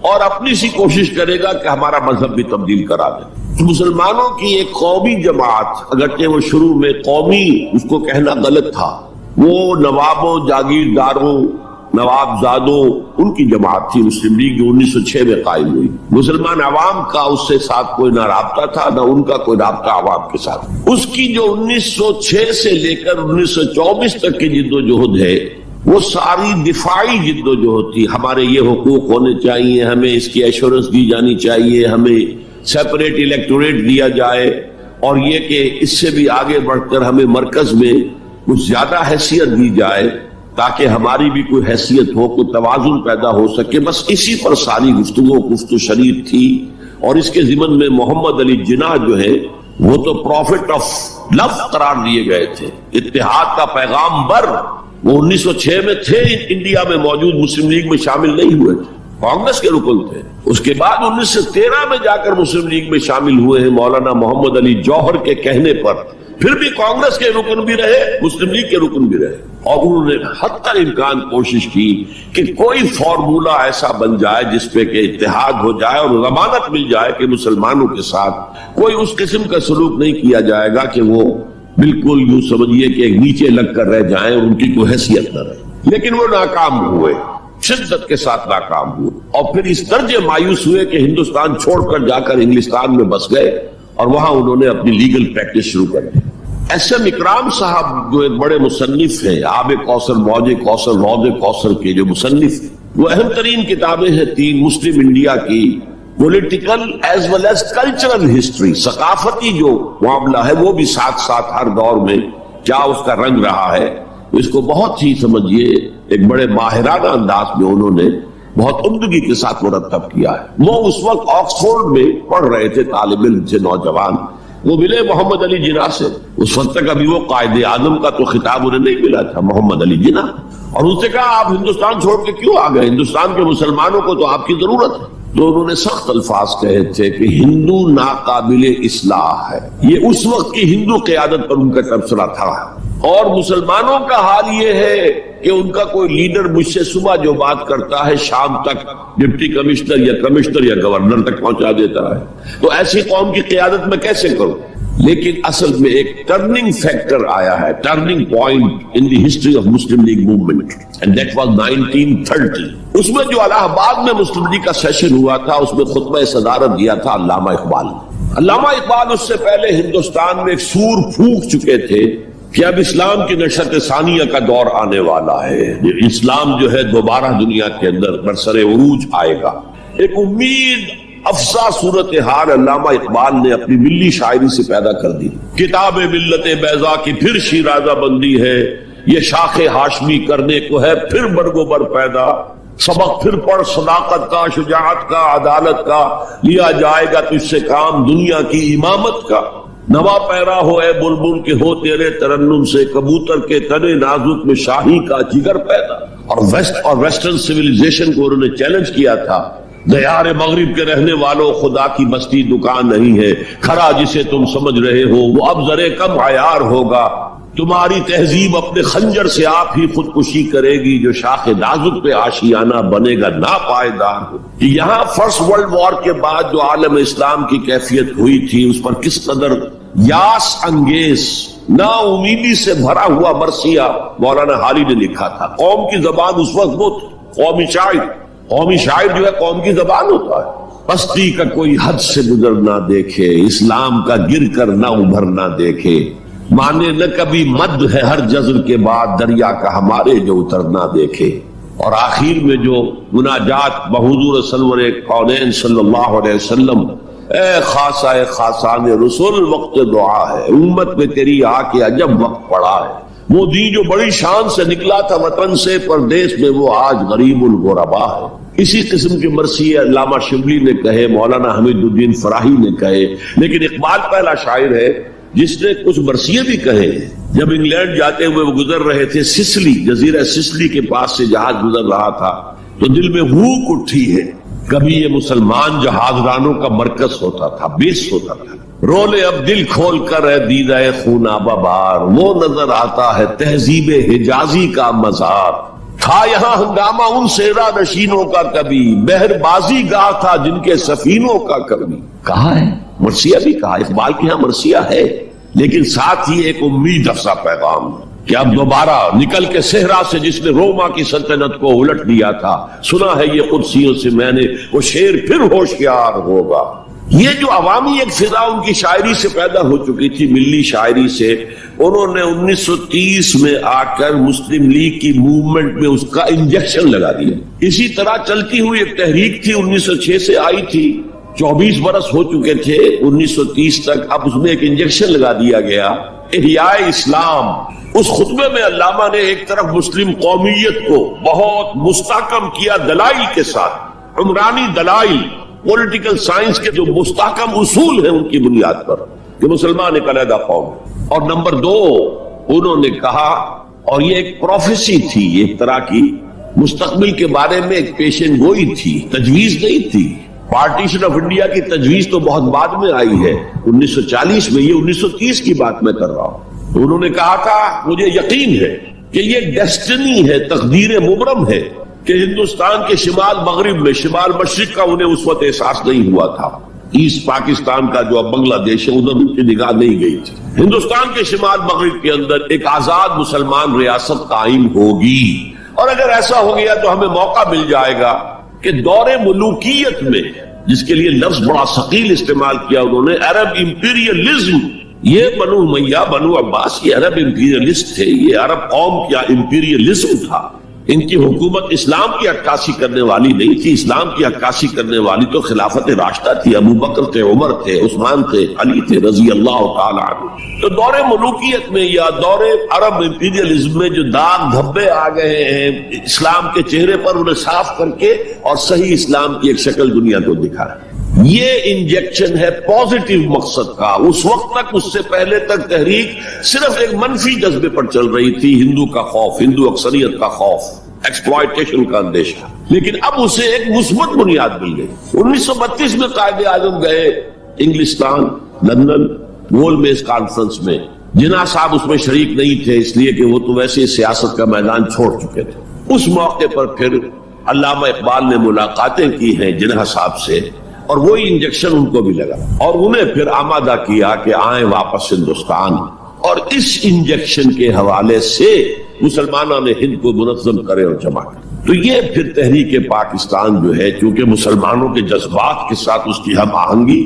اور اپنی سی کوشش کرے گا کہ ہمارا مذہب بھی تبدیل کرا دے۔ تو مسلمانوں کی ایک قومی جماعت، اگرچہ وہ شروع میں قومی اس کو کہنا غلط تھا، وہ نوابوں، جاگیرداروں، نواب زادوں ان کی جماعت تھی، مسلم لیگ جو 1906 میں قائم ہوئی۔ مسلمان عوام کا اس سے ساتھ کوئی نہ رابطہ تھا، نہ ان کا کوئی رابطہ عوام کے ساتھ۔ اس کی جو 1906 سے لے کر 1924 تک کی جد و جہد ہے، وہ ساری دفاعی جد و جہد تھی۔ ہمارے یہ حقوق ہونے چاہیے، ہمیں اس کی ایشورنس دی جانی چاہیے، ہمیں سیپریٹ الیکٹوریٹ دیا جائے، اور یہ کہ اس سے بھی آگے بڑھ کر ہمیں مرکز میں کچھ زیادہ حیثیت دی جائے تاکہ ہماری بھی کوئی حیثیت ہو، کوئی توازن پیدا ہو سکے۔ بس اسی پر ساری گفتگو گفت و شریف تھی۔ اور اس کے ضمن میں محمد علی جناح جو ہے وہ تو پروفٹ آف لو قرار دیے گئے تھے، اتحاد کا پیغام بر۔ وہ 1906 میں تھے انڈیا میں موجود، مسلم لیگ میں شامل نہیں ہوئے تھے، کانگریس کے رکن تھے۔ اس کے بعد 1913 میں جا کر مسلم لیگ میں شامل ہوئے ہیں مولانا محمد علی جوہر کے کہنے پر، پھر بھی کانگریس کے رکن بھی رہے، مسلم لیگ کے رکن بھی رہے، اور انہوں نے حتی الامکان کوشش کی کہ کوئی فارمولا ایسا بن جائے جس پہ کہ اتحاد ہو جائے اور ضمانت مل جائے کہ مسلمانوں کے ساتھ کوئی اس قسم کا سلوک نہیں کیا جائے گا کہ وہ بالکل یوں سمجھیے کہ نیچے لگ کر رہ جائیں اور ان کی کوئی حیثیت نہ رہے۔ لیکن وہ ناکام ہوئے، شدت کے ساتھ ناکام ہوئے، اور پھر اس درجے مایوس ہوئے کہ ہندوستان چھوڑ کر جا کر انگلستان میں بس گئے، اور وہاں انہوں نے اپنی لیگل پریکٹس شروع کر دی۔ ایس ایم اکرام صاحب جو ایک بڑے مصنف ہیں، آب کوثر، موج کوثر، روض کوثر کے جو مصنف، وہ اہم ترین کتابیں ہیں 3 مسلم انڈیا کی، political as well as cultural history, ثقافتی جو معاملہ ہے وہ بھی ساتھ ساتھ ہر دور میں کیا اس کا رنگ رہا ہے، اس کو بہت ہی سمجھیے ایک بڑے ماہرانہ انداز میں انہوں نے بہت عمدگی کے ساتھ مرتب کیا ہے۔ وہ اس وقت آکسفورڈ میں پڑھ رہے تھے، طالب علم سے نوجوان، وہ ملے محمد علی جناح سے۔ اس وقت تک ابھی وہ قائد اعظم کا تو خطاب انہیں نہیں ملا تھا، محمد علی جناح، اور ان سے کہا آپ ہندوستان چھوڑ کے کیوں آ گئے، ہندوستان کے مسلمانوں کو تو آپ کی ضرورت ہے۔ تو انہوں نے سخت الفاظ کہے تھے کہ ہندو ناقابل اصلاح ہے، یہ اس وقت کی ہندو قیادت پر ان کا تبصرہ تھا۔ اور مسلمانوں کا حال یہ ہے کہ ان کا کوئی لیڈر مجھ سے صبح جو بات کرتا ہے شام تک ڈپٹی کمشنر یا کمشنر یا گورنر تک پہنچا دیتا ہے، تو ایسی قوم کی قیادت میں کیسے کروں؟ لیکن اصل میں ایک ٹرننگ فیکٹر آیا ہے، turning point in the history of Muslim league movement, and that was 1930۔ اس میں جو الہ آباد میں مسلم لیگ کا سیشن ہوا تھا، اس میں خطبہ صدارت دیا تھا علامہ اقبال۔ علامہ اقبال اس سے پہلے ہندوستان میں ایک سور پھونک چکے تھے کہ اب اسلام کی نشأت ثانیہ کا دور آنے والا ہے، اسلام جو ہے دوبارہ دنیا کے اندر برسر عروج آئے گا۔ ایک امید افزا صورتحال علامہ اقبال نے اپنی ملی شاعری سے پیدا کر دی۔ کتاب ملت بیضا کی پھر شیرازہ بندی ہے، یہ شاخ ہاشمی کرنے کو ہے پھر برگو بر پیدا، سبق پھر پڑھ صداقت کا، شجاعت کا، عدالت کا، لیا جائے گا تجھ سے کام دنیا کی امامت کا۔ نوا پیرا ہو اے بلبل کے ہو تیرے ترنم سے، کبوتر کے تنے نازک میں شاہی کا جگر پیدا۔ اور ویسٹرن سیویلائزیشن کو انہوں نے چیلنج کیا تھا، دیار مغرب کے رہنے والوں خدا کی بستی دکان نہیں ہے، کھڑا جسے تم سمجھ رہے ہو وہ اب ذرے کم عیار ہوگا، تمہاری تہذیب اپنے خنجر سے آپ ہی خودکشی کرے گی، جو شاخ نازک پہ آشیانہ بنے گا ناپائیدار ہو۔ یہاں فرسٹ ورلڈ وار کے بعد جو عالم اسلام کی کیفیت ہوئی تھی، اس پر کس قدر یاس انگیز، نا امیدی سے بھرا ہوا مرثیہ مولانا حالی نے لکھا تھا۔ قوم کی زبان اس وقت وہ قومی شاعر جو ہے قوم کی زبان ہوتا ہے۔ پستی کا کوئی حد سے گزر نہ دیکھے، اسلام کا گر کر نہ ابھر نہ دیکھے، مانے نہ کبھی مد ہے ہر جزر کے بعد، دریا کا ہمارے جو اتر نہ دیکھے۔ اور آخر میں جو مناجات بحضور سرور کونین صلی اللہ علیہ وسلم اے خاصہ خاصان رسول وقت دعا ہے، امت میں تیری آ کے عجب وقت پڑا ہے۔ وہ دین جو بڑی شان سے نکلا تھا وطن سے پردیس میں، وہ آج غریب الغربا ہے۔ اسی قسم کے مرثیے علامہ شبلی نے کہے، مولانا حمید الدین فراہی نے کہے، لیکن اقبال پہلا شاعر ہے جس نے کچھ مرثیے بھی کہے۔ جب انگلینڈ جاتے ہوئے وہ گزر رہے تھے سسلی، جزیرہ سسلی کے پاس سے جہاز گزر رہا تھا تو دل میں ہوک اٹھی ہے، کبھی یہ مسلمان جہاز رانوں کا مرکز ہوتا تھا، بیس ہوتا تھا۔ رولے اب دل کھول کر ہے دیدہ خونابہ بار، وہ نظر آتا ہے تہذیب حجازی کا مزار۔ تھا یہاں ہنگامہ ان سیرا نشینوں کا کبھی، بحر بازی گاہ تھا جن کے سفینوں کا کبھی۔ کہا ہے مرثیہ بھی کہا، اقبال کے ہاں مرثیہ ہے، لیکن ساتھ ہی ایک امید افزا پیغام کہ اب دوبارہ نکل کے صحرا سے جس نے روما کی سلطنت کو الٹ دیا تھا، سنا ہے یہ قدسیوں سے میں نے، وہ شیر پھر ہوشیار ہوگا۔ یہ جو عوامی ایک فضا ان کی شاعری سے پیدا ہو چکی تھی، ملی شاعری سے، انہوں نے 1930 میں آ کر مسلم لیگ کی موومنٹ میں اس کا انجیکشن لگا دیا۔ اسی طرح چلتی ہوئی ایک تحریک تھی، 1906 سے آئی تھی، 24 برس ہو چکے تھے 1930 تک، اب اس میں ایک انجیکشن لگا دیا گیا، احیاء اسلام۔ اس خطبے میں علامہ نے ایک طرف مسلم قومیت کو بہت مستحکم کیا دلائل کے ساتھ، عمرانی دلائل، پولیٹیکل سائنس کے جو مستحکم اصول ہیں ان کی بنیاد پر کہ مسلمان ایک علیحدہ قوم ہے۔ اور نمبر 2 انہوں نے کہا، اور یہ ایک پروفیسی تھی، ایک طرح کی مستقبل کے بارے میں ایک پیشن گوئی تھی، تجویز نہیں تھی۔ پارٹیشن آف انڈیا کی تجویز تو بہت بعد میں آئی ہے 1940 میں، یہ 1930 کی بات میں کر رہا ہوں۔ تو انہوں نے کہا تھا مجھے یقین ہے کہ یہ ڈیسٹنی ہے، تقدیر مبرم ہے کہ ہندوستان کے شمال مغرب میں، شمال مشرق کا انہیں اس وقت احساس نہیں ہوا تھا، ایسٹ پاکستان کا جو اب بنگلہ دیش ہے ادھر ان کی نگاہ نہیں گئی تھی، ہندوستان کے شمال مغرب کے اندر ایک آزاد مسلمان ریاست قائم ہوگی، اور اگر ایسا ہو گیا تو ہمیں موقع مل جائے گا کہ دور ملوکیت میں، جس کے لیے لفظ بڑا ثقیل استعمال کیا انہوں نے، عرب امپیریلزم، یہ بنو امیہ بنو عباس یہ عرب امپیریلسٹ تھے، یہ عرب قوم کیا امپیریلزم تھا، ان کی حکومت اسلام کی عکاسی کرنے والی نہیں تھی، اسلام کی عکاسی کرنے والی تو خلافت راشدہ تھی، ابو بکر تھے، عمر تھے، عثمان تھے، علی تھے رضی اللہ تعالی عنہ۔ تو دور ملوکیت میں یا دور عرب امپیریلزم میں جو داغ دھبے آ گئے ہیں اسلام کے چہرے پر، انہیں صاف کر کے اور صحیح اسلام کی ایک شکل دنیا کو دکھایا۔ یہ انجیکشن ہے پازیٹیو مقصد کا۔ اس وقت تک، اس سے پہلے تک تحریک صرف ایک منفی جذبے پر چل رہی تھی، ہندو کا خوف، ہندو اکثریت کا خوف، ایکسپلائٹیشن کا اندیشہ، لیکن اب اسے ایک مثبت بنیاد مل گئی۔ 1932 میں قائد اعظم گئے انگلستان، لندن، گول میز کانفرنس میں، جناح صاحب اس میں شریک نہیں تھے اس لیے کہ وہ تو ویسے سیاست کا میدان چھوڑ چکے تھے۔ اس موقع پر پھر علامہ اقبال نے ملاقاتیں کی ہیں جناح صاحب سے، اور وہی انجیکشن ان کو بھی لگا اور انہیں پھر آمادہ کیا کہ آئیں واپس ہندوستان، اور اس انجیکشن کے حوالے سے مسلمانوں نے ہند کو منظم کرے اور جمع کرے۔ تو یہ پھر تحریک پاکستان جو ہے، چونکہ مسلمانوں کے جذبات کے ساتھ اس کی ہم آہنگی،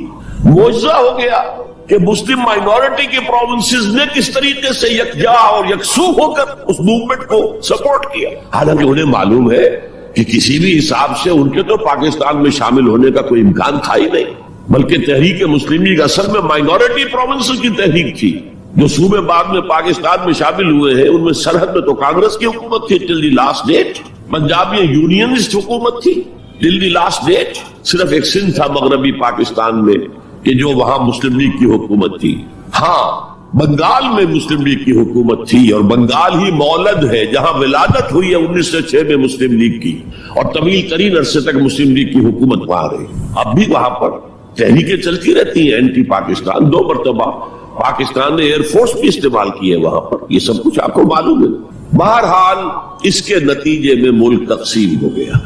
معجزہ ہو گیا کہ مسلم مائنورٹی کے پروونسز نے کس طریقے سے یکجا اور یکسو ہو کر اس موومنٹ کو سپورٹ کیا، حالانکہ انہیں معلوم ہے کہ کسی بھی حساب سے ان کے تو پاکستان میں شامل ہونے کا کوئی امکان تھا ہی نہیں، بلکہ تحریک مسلم لیگ اصل میں مائنورٹی پروونسز کی تحریک تھی۔ جو صوبے بعد میں پاکستان میں شامل ہوئے ہیں ان میں سرحد میں تو کانگریس کی حکومت تھی ٹل دی لاسٹ ڈیٹ، پنجاب میں یونینسٹ حکومت تھی ٹل دی لاسٹ ڈیٹ، صرف ایک سندھ تھا مغربی پاکستان میں کہ جو وہاں مسلم لیگ کی حکومت تھی۔ ہاں، بنگال میں مسلم لیگ کی حکومت تھی، اور بنگال ہی مولد ہے جہاں ولادت ہوئی ہے 1906 میں مسلم لیگ کی، اور طویل ترین عرصے تک مسلم لیگ کی حکومت وہاں رہی۔ اب بھی وہاں پر تحریکیں چلتی رہتی ہیں اینٹی پاکستان، 2 مرتبہ پاکستان نے ایئر فورس بھی استعمال کی ہے وہاں پر، یہ سب کچھ آپ کو معلوم ہے۔ بہرحال اس کے نتیجے میں ملک تقسیم ہو گیا،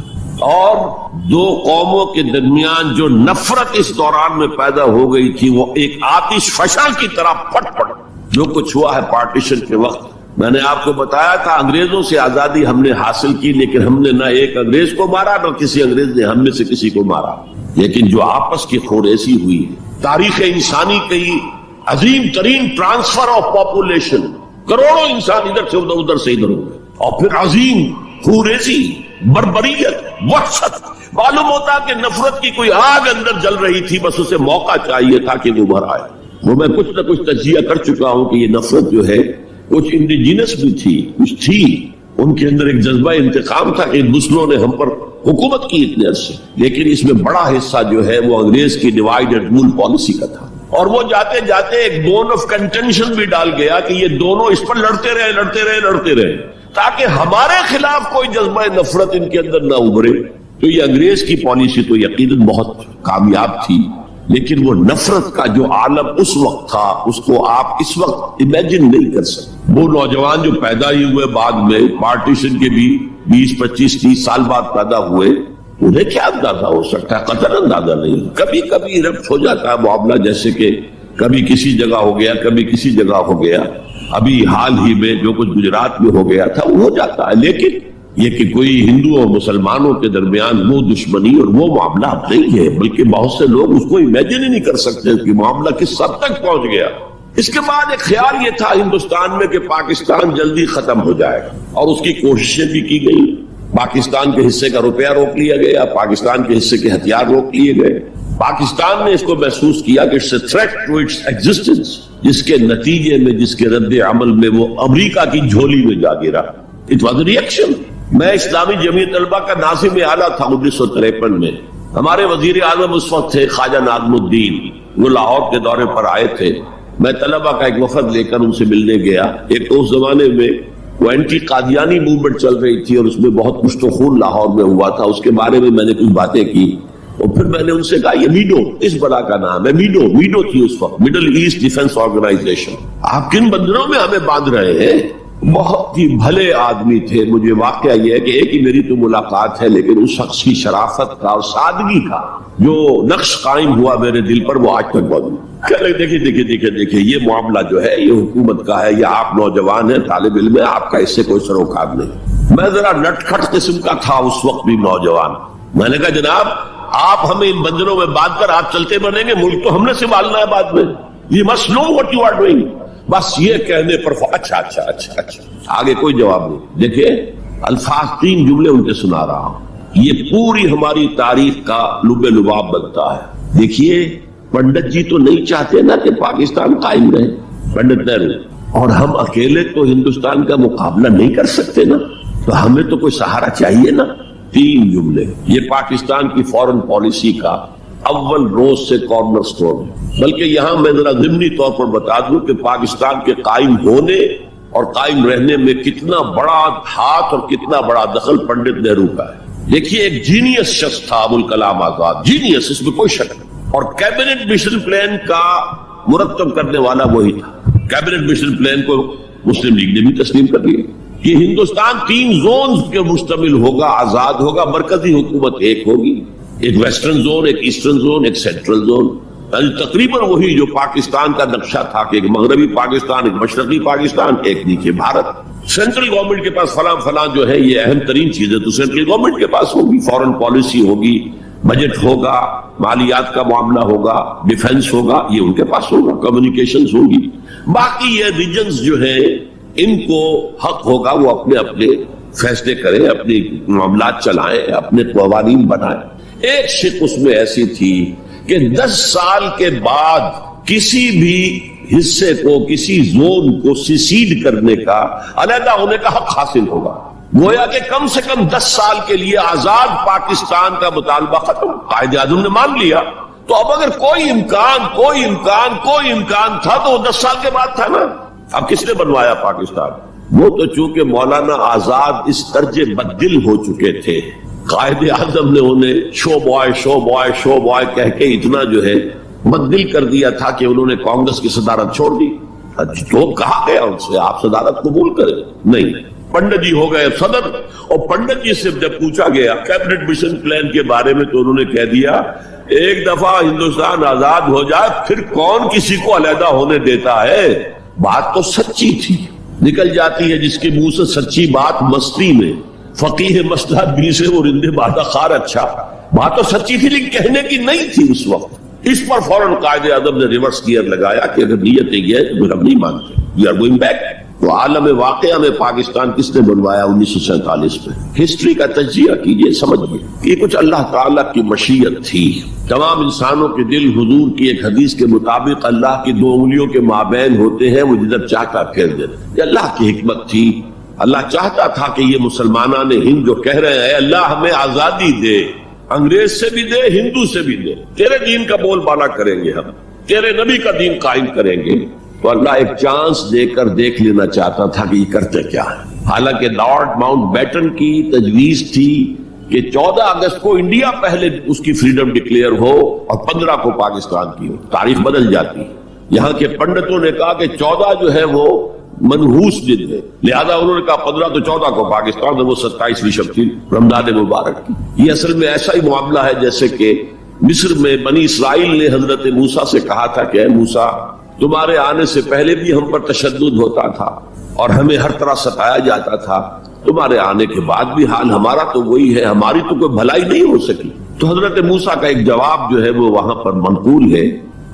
اور 2 قوموں کے درمیان جو نفرت اس دوران میں پیدا ہو گئی تھی وہ ایک آتش فشاں کی طرح پھٹ پڑ۔ جو کچھ ہوا ہے پارٹیشن کے وقت، میں نے آپ کو بتایا تھا انگریزوں سے آزادی ہم نے حاصل کی، لیکن ہم نے نہ ایک انگریز کو مارا نہ کسی انگریز نے ہم میں سے کسی کو مارا، لیکن جو آپس کی خوریزی ہوئی ہے، تاریخ انسانی کی عظیم ترین ٹرانسفر آف پاپولیشن، کروڑوں انسان ادھر سے ادھر سے ادھر ہو گئے، اور پھر عظیم خوریزی، بربریت، وحشت، معلوم ہوتا کہ نفرت کی کوئی آگ اندر جل رہی تھی، بس اسے موقع چاہیے تھا کہ وہ ابھر آئے. وہ میں کچھ نہ کچھ تجزیہ کر چکا ہوں کہ یہ نفرت جو ہے کچھ انڈیجینس بھی تھی، کچھ تھی ان کے اندر ایک جذبہ انتقام تھا کہ دوسروں نے ہم پر حکومت کی اتنے عرصے، لیکن اس میں بڑا حصہ جو ہے وہ انگریز کی ڈیوائیڈ اینڈ رول پالیسی کا تھا. اور وہ جاتے جاتے ایک بون آف کنٹینشن بھی ڈال گیا کہ یہ دونوں اس پر لڑتے رہے تاکہ ہمارے خلاف کوئی جذبہ نفرت ان کے اندر نہ ابھرے. تو یہ انگریز کی پالیسی تو یقیناً بہت کامیاب تھی، لیکن وہ نفرت کا جو عالم اس وقت تھا اس کو آپ اس وقت امیجن نہیں کر سکتے. وہ نوجوان جو پیدا ہی ہوئے بعد میں پارٹیشن کے بھی 20 25 30 سال بعد پیدا ہوئے، انہیں کیا اندازہ ہو سکتا ہے؟ قطعاً اندازہ نہیں. کبھی کبھی ربط ہو جاتا ہے معاملہ، جیسے کہ کبھی کسی جگہ ہو گیا، کبھی کسی جگہ ہو گیا. ابھی حال ہی میں جو کچھ گجرات میں ہو گیا تھا وہ ہو جاتا ہے، لیکن یہ کہ کوئی ہندو اور مسلمانوں کے درمیان وہ دشمنی اور وہ معاملہ اب نہیں ہے، بلکہ بہت سے لوگ اس کو امیجن ہی نہیں کر سکتے کہ معاملہ کس حد تک پہنچ گیا. اس کے بعد ایک خیال یہ تھا ہندوستان میں کہ پاکستان جلدی ختم ہو جائے گا، اور اس کی کوششیں بھی کی گئی. پاکستان کے حصے کا روپیہ روک لیا گیا، پاکستان کے حصے کے ہتھیار روک لیے گئے. پاکستان نے اس کو محسوس کیا کہ it's a threat to its existence, جس کے نتیجے میں، جس کے رد عمل میں وہ امریکہ کی جھولی میں جا گرا. It was a reaction. میں اسلامی جمعیت طلبہ کا ناظم اعلیٰ تھا 1953 میں. ہمارے وزیر اعظم اس وقت تھے خواجہ ناظم الدین، وہ لاہور کے دورے پر آئے تھے. میں طلبہ کا ایک وفد لے کر ان سے ملنے گیا. ایک اس زمانے میں وہ اینٹی قادیانی موومنٹ چل رہی تھی اور اس میں بہت کچھ تو خون لاہور میں ہوا تھا. اس کے بارے میں نے کچھ باتیں کی اور پھر میں نے ان سے کہا یہ میڈو اس بلا کا نام ہے. میڈو تھی اس وقت، مڈل ایسٹ ڈیفنس آرگنائزیشن. آپ کن بندروں میں ہمیں باندھ رہے ہیں؟ بہت ہی بھلے آدمی تھے. مجھے واقعہ یہ ہے کہ ایک ہی میری تو ملاقات ہے، لیکن اس شخص کی شرافت کا اور سادگی کا جو نقش قائم ہوا میرے دل پر وہ آج تک موجود. کہہ رہے دیکھیے یہ معاملہ جو ہے یہ حکومت کا ہے، یا آپ نوجوان ہیں، طالب علم ہے، آپ کا اس سے کوئی سروکار نہیں. میں ذرا نٹ کھٹ قسم کا تھا اس وقت بھی نوجوان. میں نے کہا جناب آپ ہمیں ان بندروں میں باندھ کر آپ چلتے بنیں گے، ملک تو ہم نے سنبھالنا ہے بعد میں. You must know what you are doing. بس یہ کہنے پر اچھا آگے کوئی جواب نہیں. دیکھیں الفاظ 3 جملے ان کے سنا رہا ہوں، یہ پوری ہماری تاریخ کا لب لباب بنتا ہے. دیکھیے پنڈت جی تو نہیں چاہتے نا کہ پاکستان قائم رہے، پنڈت نہرو، اور ہم اکیلے تو ہندوستان کا مقابلہ نہیں کر سکتے نا، تو ہمیں تو کوئی سہارا چاہیے نا. 3 جملے یہ پاکستان کی فورن پالیسی کا اول روز سے کارنر سٹون ہے. بلکہ یہاں میں ذرا ضمنی طور پر بتا دوں کہ پاکستان کے قائم ہونے اور قائم رہنے میں کتنا بڑا ہاتھ اور کتنا بڑا دخل پنڈت نہرو کا ہے. دیکھیے ایک جینیس شخص تھا ابوالکلام آزاد، جینیس، اس میں کوئی شک نہیں. اور کیبنٹ مشن پلان کا مرتب کرنے والا وہی تھا. کیبنٹ مشن پلان کو مسلم لیگ نے بھی تسلیم کر لیا. یہ ہندوستان 3 زونز کے مشتمل ہوگا، آزاد ہوگا، مرکزی حکومت ایک ہوگی، ایک ویسٹرن زون، ایک ایسٹرن زون، ایک سینٹرل زون. تقریباً وہی جو پاکستان کا نقشہ تھا کہ ایک مغربی پاکستان، ایک مشرقی پاکستان، ایک نیچے بھارت. سینٹرل گورنمنٹ کے پاس فلاں جو ہے یہ اہم ترین چیزیں تو سینٹرل گورنمنٹ کے پاس ہوگی. فورن پالیسی ہوگی، بجٹ ہوگا، مالیات کا معاملہ ہوگا، ڈیفنس ہوگا، یہ ان کے پاس ہوگا، کمیونیکیشنز ہوگی. باقی یہ ریجنز جو ہیں ان کو حق ہوگا وہ اپنے فیصلے کریں، اپنے معاملات چلائیں، اپنے قوانین بنائیں. ایک شق اس میں ایسی تھی کہ 10 سال کے بعد کسی بھی حصے کو، کسی زون کو سیسیڈ کرنے کا، علیحدہ ہونے کا حق حاصل ہوگا. گویا کہ کم سے کم 10 سال کے لیے آزاد پاکستان کا مطالبہ ختم. قائد اعظم نے مان لیا. تو اب اگر کوئی امکان تھا تو وہ 10 سال کے بعد تھا نا. اب کس نے بنوایا پاکستان؟ وہ تو چونکہ مولانا آزاد اس طرز بددل ہو چکے تھے، قائد اعظم نے انہیں شو بوائے کہہ کے اتنا جو ہے بددل کر دیا تھا کہ انہوں نے کانگریس کی صدارت چھوڑ دی. تو کہا گیا ان سے آپ صدارت قبول کریں؟ نہیں. پنڈت جی ہو گئے صدر، اور پنڈت جی سے جب پوچھا گیا کیبنٹ مشن پلان کے بارے میں تو انہوں نے کہہ دیا ایک دفعہ ہندوستان آزاد ہو جائے پھر کون کسی کو علیحدہ ہونے دیتا ہے. بات تو سچی تھی، نکل جاتی ہے جس کے منہ سے سچی بات مستی میں. فقیہ مسئلہ دل سے وہ رندے بادہ خار. اچھا بات تو سچی تھی لیکن کہنے کی نہیں تھی اس وقت. اس پر فوراً قائد اعظم نے ریورس گیئر لگایا کہ اگر نیت یہ ہے تو پھر ہم نہیں مانتے، وی آر گوئنگ بیک. تو عالم واقعہ میں پاکستان کس نے بنوایا 1947 میں؟ ہسٹری کا تجزیہ کیجئے، سمجھئے یہ کچھ اللہ تعالیٰ کی مشیت تھی۔ تمام انسانوں کے دل حضور کی ایک حدیث کے مطابق اللہ کی 2 انگلیوں کے مابین ہوتے ہیں، وہ جدھر چاہتا پھیر دیتا۔ یہ اللہ کی حکمت تھی۔ اللہ چاہتا تھا کہ یہ مسلمانان ہند جو کہہ رہے ہیں اللہ ہمیں آزادی دے، انگریز سے بھی دے، ہندو سے بھی دے، تیرے دین کا بول بالا کریں گے، ہم تیرے نبی کا دین قائم کریں گے، تو اللہ ایک چانس دے کر دیکھ لینا چاہتا تھا کہ یہ کرتے کیا ہے۔ حالانکہ لارڈ ماؤنٹ بیٹن کی تجویز تھی کہ 14 اگست کو انڈیا پہلے اس کی فریڈم ڈکلیئر ہو اور 15 کو پاکستان کی ہو، تاریخ بدل جاتی۔ یہاں کے پنڈتوں نے کہا کہ 14 جو ہے وہ منحوس دن ہے، لہذا انہوں نے کہا 15 تو 14 کو پاکستان، وہ 27ویں شب تھی رمضان مبارک کی۔ یہ اصل میں ایسا ہی معاملہ ہے جیسے کہ مصر میں بنی اسرائیل نے حضرت موسیٰ سے کہا تھا کہ اے موسیٰ، تمہارے آنے سے پہلے بھی ہم پر تشدد ہوتا تھا اور ہمیں ہر طرح ستایا جاتا تھا، تمہارے آنے کے بعد بھی حال ہمارا تو وہی ہے، ہماری تو کوئی بھلائی نہیں ہو سکی۔ تو حضرت موسیٰ کا ایک جواب جو ہے وہ وہاں پر منقول ہے،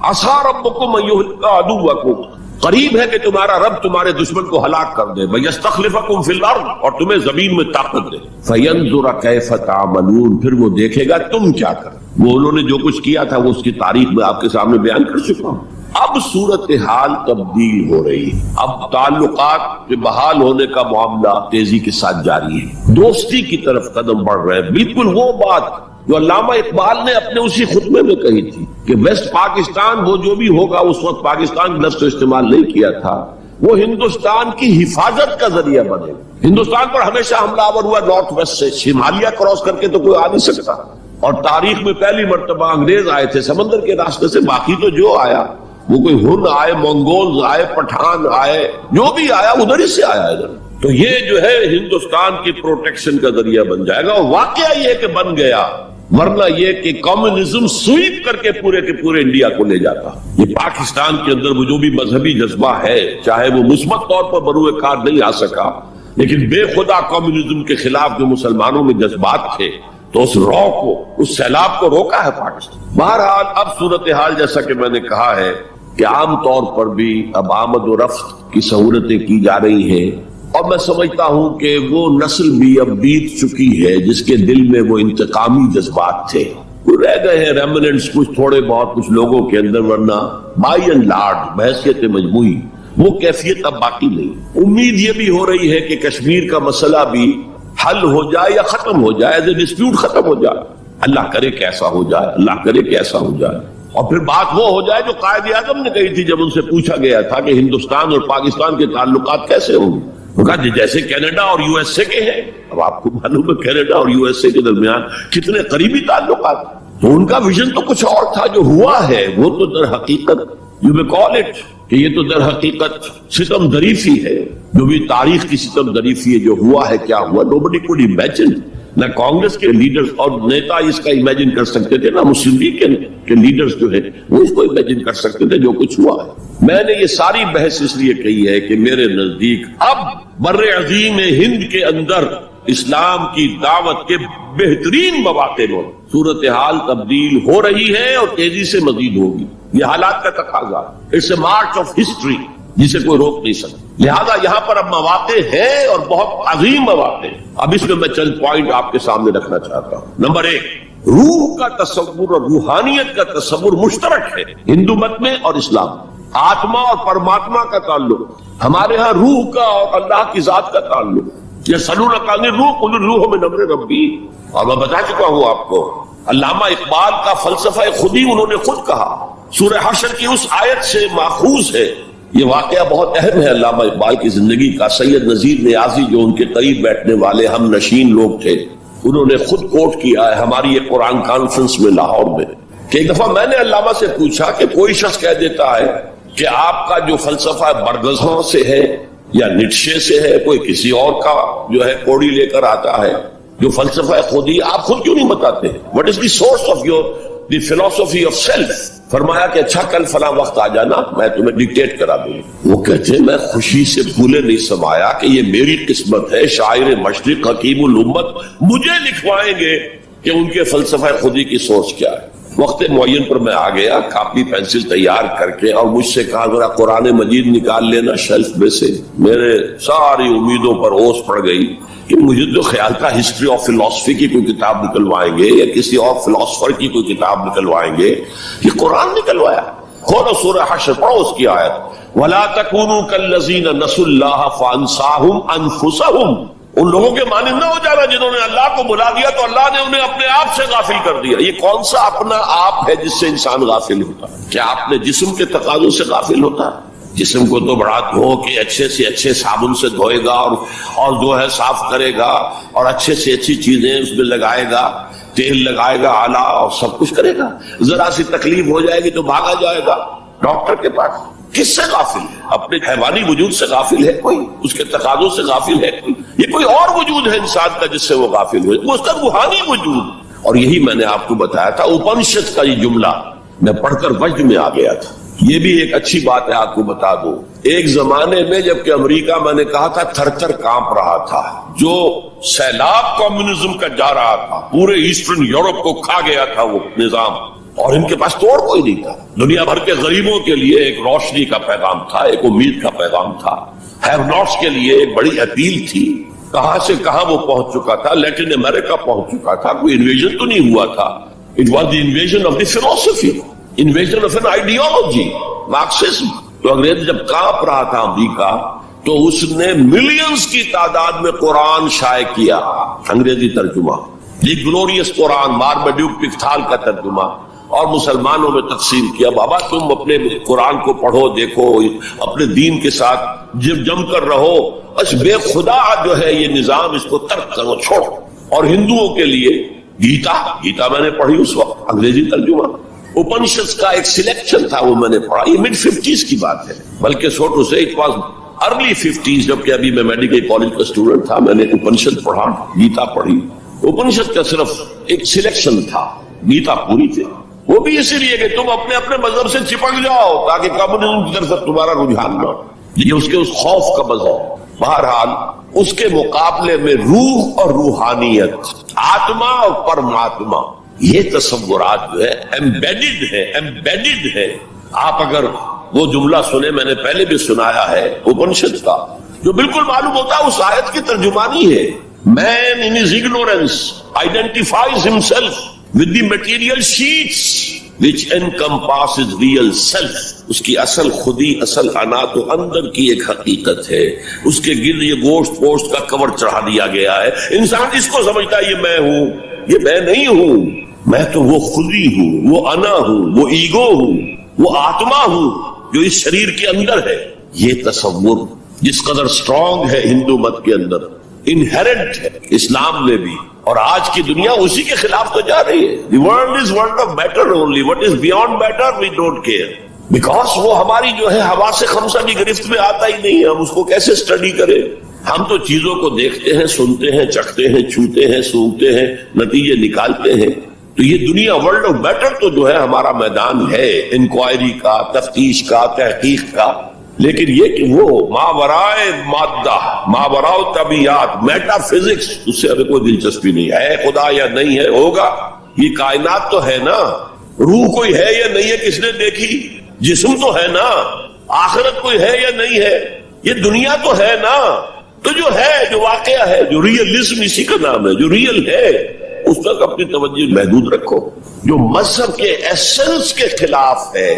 عَصَىٰ رَبُّكُمْ أَن يُهْلِكَ عَدُوَّكُمْ، قریب ہے کہ تمہارا رب تمہارے دشمن کو ہلاک کر دے، وَيَسْتَخْلِفَكُمْ فِي الْأَرْضِ، اور تمہیں زمین میں طاقت دے، فَيَنْظُرَ كَيْفَ تَعْمَلُونَ، پھر وہ دیکھے گا تم کیا کرو۔ وہ انہوں نے جو کچھ کیا تھا وہ اس کی تاریخ میں آپ کے سامنے بیان کر چکا ہوں۔ اب صورتحال تبدیل ہو رہی ہے، اب تعلقات کے بحال ہونے کا معاملہ تیزی کے ساتھ جاری ہے، دوستی کی طرف قدم بڑھ رہے ہیں۔ بالکل وہ بات جو علامہ اقبال نے اپنے اسی خطبے میں کہی تھی کہ ویسٹ پاکستان وہ جو بھی ہوگا، اس وقت پاکستان لفظ تو استعمال نہیں کیا تھا، وہ ہندوستان کی حفاظت کا ذریعہ بنے گا۔ ہندوستان پر ہمیشہ حملہ آور ہوا نارتھ ویسٹ سے، ہمالیہ کراس کر کے تو کوئی آ نہیں سکتا، اور تاریخ میں پہلی مرتبہ انگریز آئے تھے سمندر کے راستے سے، باقی تو جو آیا وہ کوئی ہن آئے، منگولز آئے، پٹھان آئے، جو بھی آیا ادھر ہی سے آیا ادھر۔ تو یہ جو ہے ہندوستان کی پروٹیکشن کا ذریعہ بن جائے گا، اور واقعہ یہ کہ بن گیا، ورنہ یہ کہ کمیونزم سویپ کر کے پورے انڈیا کو لے جاتا۔ یہ پاکستان کے اندر وہ جو بھی مذہبی جذبہ ہے، چاہے وہ مثبت طور پر بروئے کار نہیں آ سکا، لیکن بے خدا کمیونزم کے خلاف جو مسلمانوں میں جذبات تھے، تو اس رو کو، اس سیلاب کو روکا ہے پاکستان۔ بہرحال اب صورتحال جیسا کہ میں نے کہا ہے کہ عام طور پر بھی اب آمد و رفت کی سہولتیں کی جا رہی ہیں، اور میں سمجھتا ہوں کہ وہ نسل بھی اب بیت چکی ہے جس کے دل میں وہ انتقامی جذبات تھے، وہ رہ گئے ہیں ریمننٹس کچھ تھوڑے بہت کچھ لوگوں کے اندر، ورنہ بائی اینڈ لارج بحیثیت مجموعی وہ کیفیت اب باقی نہیں۔ امید یہ بھی ہو رہی ہے کہ کشمیر کا مسئلہ بھی حل ہو جائے یا ختم ہو جائے، ایز اے ڈسپیوٹ ختم ہو جائے، اللہ کرے کہ ایسا ہو جائے، اللہ کرے کہ ایسا ہو جائے، اور پھر بات وہ ہو جائے جو قائد اعظم نے کہی تھی جب ان سے پوچھا گیا تھا کہ ہندوستان اور پاکستان کے تعلقات کیسے ہوں گے، وہ کہا جیسے کینیڈا اور یو ایس اے کے ہیں۔ اب آپ کو معلوم ہے کینیڈا اور یو ایس اے کے درمیان کتنے قریبی تعلقات، تو ان کا ویژن تو کچھ اور تھا، جو ہوا ہے وہ تو در حقیقت یو میں کال اٹ کہ یہ تو در حقیقت ستم دریفی ہے، جو بھی تاریخ کی ستم دریفی ہے، جو ہوا ہے کیا ہوا، nobody could imagine، نہ کانگریس کے لیڈرز اور نیتا اس کا امیجن کر سکتے تھے، نہ مسلم لیگ کے لیڈرز جو ہے وہ اس کو امیجن کر سکتے تھے جو کچھ ہوا ہے۔ میں نے یہ ساری بحث اس لیے کہی ہے کہ میرے نزدیک اب بر عظیم ہند کے اندر اسلام کی دعوت کے بہترین مواقع میں صورتحال تبدیل ہو رہی ہے اور تیزی سے مزید ہوگی، یہ حالات کا تقاضا ہے، it's a march of history جسے کوئی روک نہیں سکتا۔ لہذا یہاں پر اب مواقع ہیں اور بہت عظیم مواقع ہیں۔ اب اس میں چند پوائنٹ آپ کے سامنے رکھنا چاہتا ہوں۔ نمبر 1، روح کا تصور اور روحانیت کا تصور مشترک ہے ہندو مت میں اور اسلام میں۔ آتما اور پرماتما کا تعلق، ہمارے ہاں روح کا اور اللہ کی ذات کا تعلق، یہ سلونک عن الروح قل الروح من امر ربی، اور میں بتا چکا ہوں آپ کو علامہ اقبال کا فلسفہ خودی انہوں نے خود کہا، سورہ حشر کی اس آیت سے ماخوذ ہے۔ یہ واقعہ بہت اہم ہے علامہ اقبال کی زندگی کا۔ سید نذیر نیازی جو ان کے قریب بیٹھنے والے ہم نشین لوگ تھے، انہوں نے خود کوٹ کیا ہے ہماری یہ قرآن کانفرنس میں لاہور میں، کہ ایک دفعہ میں نے علامہ سے پوچھا کہ کوئی شخص کہہ دیتا ہے کہ آپ کا جو فلسفہ برگزوں سے ہے یا نیٹشے سے ہے، کوئی کسی اور کا جو ہے کوڑی لے کر آتا ہے، جو فلسفہ خودی آپ خود کیوں نہیں بتاتے؟ What is the source of the philosophy of self؟ فرمایا کہ اچھا کل فلاں وقت آ جانا، میں تمہیں ڈکٹیٹ کرا دوں۔ وہ کہتے ہیں میں خوشی سے پھولے نہیں سمایا کہ یہ میری قسمت ہے، شاعر مشرق حکیم الامت مجھے لکھوائیں گے کہ ان کے فلسفہ خودی کی سوچ کیا ہے۔ وقت معین پر میں آ گیا کاپی پینسل تیار کر کے، اور مجھ سے کہا ذرا قرآن مجید نکال لینا شیلف میں سے۔ میرے ساری امیدوں پر اوس پڑ گئی کہ مجھے تو خیال تھا ہسٹری آف فلسفی کی کوئی کتاب نکلوائیں گے یا کسی اور فلسفر کی کوئی کتاب نکلوائیں گے، یہ قرآن نکلوایا۔ کھولو سورہ حشر، پڑھو اس کی آیت، وَلَا تَكُونُوا كَالَّذِينَ نَسُوا اللَّهَ فَأَنسَاهُمْ أَنفُسَهُم۔ ان لوگوں کے مانند نہ ہو جانا جنہوں نے اللہ کو بلا دیا تو اللہ نے انہیں اپنے آپ سے غافل کر دیا۔ یہ کون سا اپنا آپ ہے جس سے انسان غافل ہوتا ہے؟ کیا اپنے جسم کے تقاضوں سے غافل ہوتا ہے؟ جسم کو تو بڑا دھو کے اچھے سے اچھے صابن سے دھوئے گا اور جو ہے صاف کرے گا، اور اچھے سے اچھی چیزیں اس میں لگائے گا، تیل لگائے گا اعلیٰ، اور سب کچھ کرے گا۔ ذرا سی تکلیف ہو جائے گی تو بھاگا جائے گا ڈاکٹر کے پاس۔ کس سے غافل ہے؟ اپنے حیوانی وجود سے غافل ہے کوئی؟ اس کے تقاضوں سے غافل ہے کوئی؟ یہ کوئی اور وجود ہے انسان کا جس سے وہ غافل ہوئے، وہ اس کا روحانی وجود۔ اور یہی میں نے آپ کو بتایا تھا، اپنشد کا یہ جملہ میں پڑھ کر وجد میں آ گیا تھا۔ یہ بھی ایک اچھی بات ہے، آپ کو بتا دوں، ایک زمانے میں جبکہ امریکہ میں نے کہا تھا تھر تھر کانپ رہا تھا، جو سیلاب کمیونزم کا جا رہا تھا، پورے ایسٹرن یورپ کو کھا گیا تھا وہ نظام، اور ان کے پاس توڑ کوئی نہیں تھا۔ دنیا بھر کے غریبوں کے لیے ایک روشنی کا پیغام تھا، ایک امید کا پیغام تھا، ہیو ناٹس کے لیے ایک بڑی اپیل تھی۔ کہاں سے کہاں وہ پہنچ چکا تھا، لیٹن امریکہ پہنچ چکا تھا، کوئی انویژن تو نہیں ہوا تھا۔ It was the invasion of the فلسفی، invasion of an ideology, Marxism. تو انگریز جب کانپ رہا تھا امریکہ، تو اس نے ملینز کی تعداد میں قرآن شائع کیا، انگریزی ترجمہ، دی گلوریس قرآن، مارمیڈیوک پکتھال کا ترجمہ، اور مسلمانوں میں تقسیم کیا۔ بابا تم اپنے قرآن کو پڑھو، دیکھو، اپنے دین کے ساتھ جم کر رہو، بس بے خدا جو ہے یہ نظام، اس کو ترک کرو، چھوڑو۔ اور ہندوؤں کے لیے گیتا میں نے پڑھی اس وقت، انگریزی ترجمہ۔ اپنشد کا ایک سلیکشن تھا، وہ میں نے پڑھا، یہ mid 50s کی بات ہے، بلکہ سوٹو سے اٹ واز ارلی 50s، جبکہ ابھی میں میڈیکل کالج کا اسٹوڈنٹ تھا، میں نے اپنشد پڑھا، گیتا پڑھی۔ اپنشد کا صرف ایک سلیکشن تھا، گیتا پوری تھی۔ وہ بھی اسی لیے کہ تم اپنے اپنے مذہب سے چپک جاؤ تاکہ کمیونزم کی طرف تمہارا رجحان نہ، یہ اس کے اس خوف کا مذہب۔ بہرحال اس کے مقابلے میں روح اور روحانیت، آتما اور پرماتما، یہ تصورات جو ہے ایمبیڈڈ ہے۔ آپ اگر وہ جملہ سنیں، میں نے پہلے بھی سنایا ہے اپنشد کا، جو بالکل معلوم ہوتا ہے اس آیت کی ترجمانی ہے، Man in his ignorance identifies himself with the material sheets which encompasses real self۔ اس کی اصل خودی، اصل انا تو اندر کی ایک حقیقت ہے، اس کے گرد یہ گوشت پوشت کا کور چڑھا دیا گیا ہے۔ انسان اس کو سمجھتا ہے یہ میں ہوں، یہ میں نہیں ہوں، میں تو وہ خودی ہوں، وہ انا ہوں، وہ ایگو ہوں، وہ آتما ہوں جو اس شریر کے اندر ہے۔ یہ تصور جس قدر اسٹرانگ ہے ہندو مت کے اندر، انہیرنٹ ہے اسلام میں بھی، اور آج کی دنیا اسی کے خلاف تو جا رہی ہے۔ The world is world of matter only. What is beyond matter we don't care. Because وہ ہماری جو ہے حواس خمسہ کی گرفت میں آتا ہی نہیں ہے، ہم اس کو کیسے اسٹڈی کریں؟ ہم تو چیزوں کو دیکھتے ہیں، سنتے ہیں، چکھتے ہیں، چھوتے ہیں، سونگتے ہیں، نتیجے نکالتے ہیں۔ تو یہ دنیا ورلڈ آف میٹر تو جو ہے ہمارا میدان ہے انکوائری کا، تفتیش کا، تحقیق کا، لیکن یہ کہ وہ ماورائے مادہ، ماورائے طبیعت، میٹا فزکس، اس سے ہمیں کوئی دلچسپی نہیں ہے، خدا یا نہیں ہے، ہوگا۔ یہ کائنات تو ہے نا، روح کوئی ہے یا نہیں ہے کس نے دیکھی؟ جسم تو ہے نا، آخرت کوئی ہے یا نہیں ہے؟ یہ دنیا تو ہے نا۔ تو جو ہے، جو واقعہ ہے، جو ریئلزم اسی کا نام ہے، جو ریئل ہے، اس تک اپنی توجہ محدود رکھو۔ جو مذہب کے ایسنس کے خلاف ہے،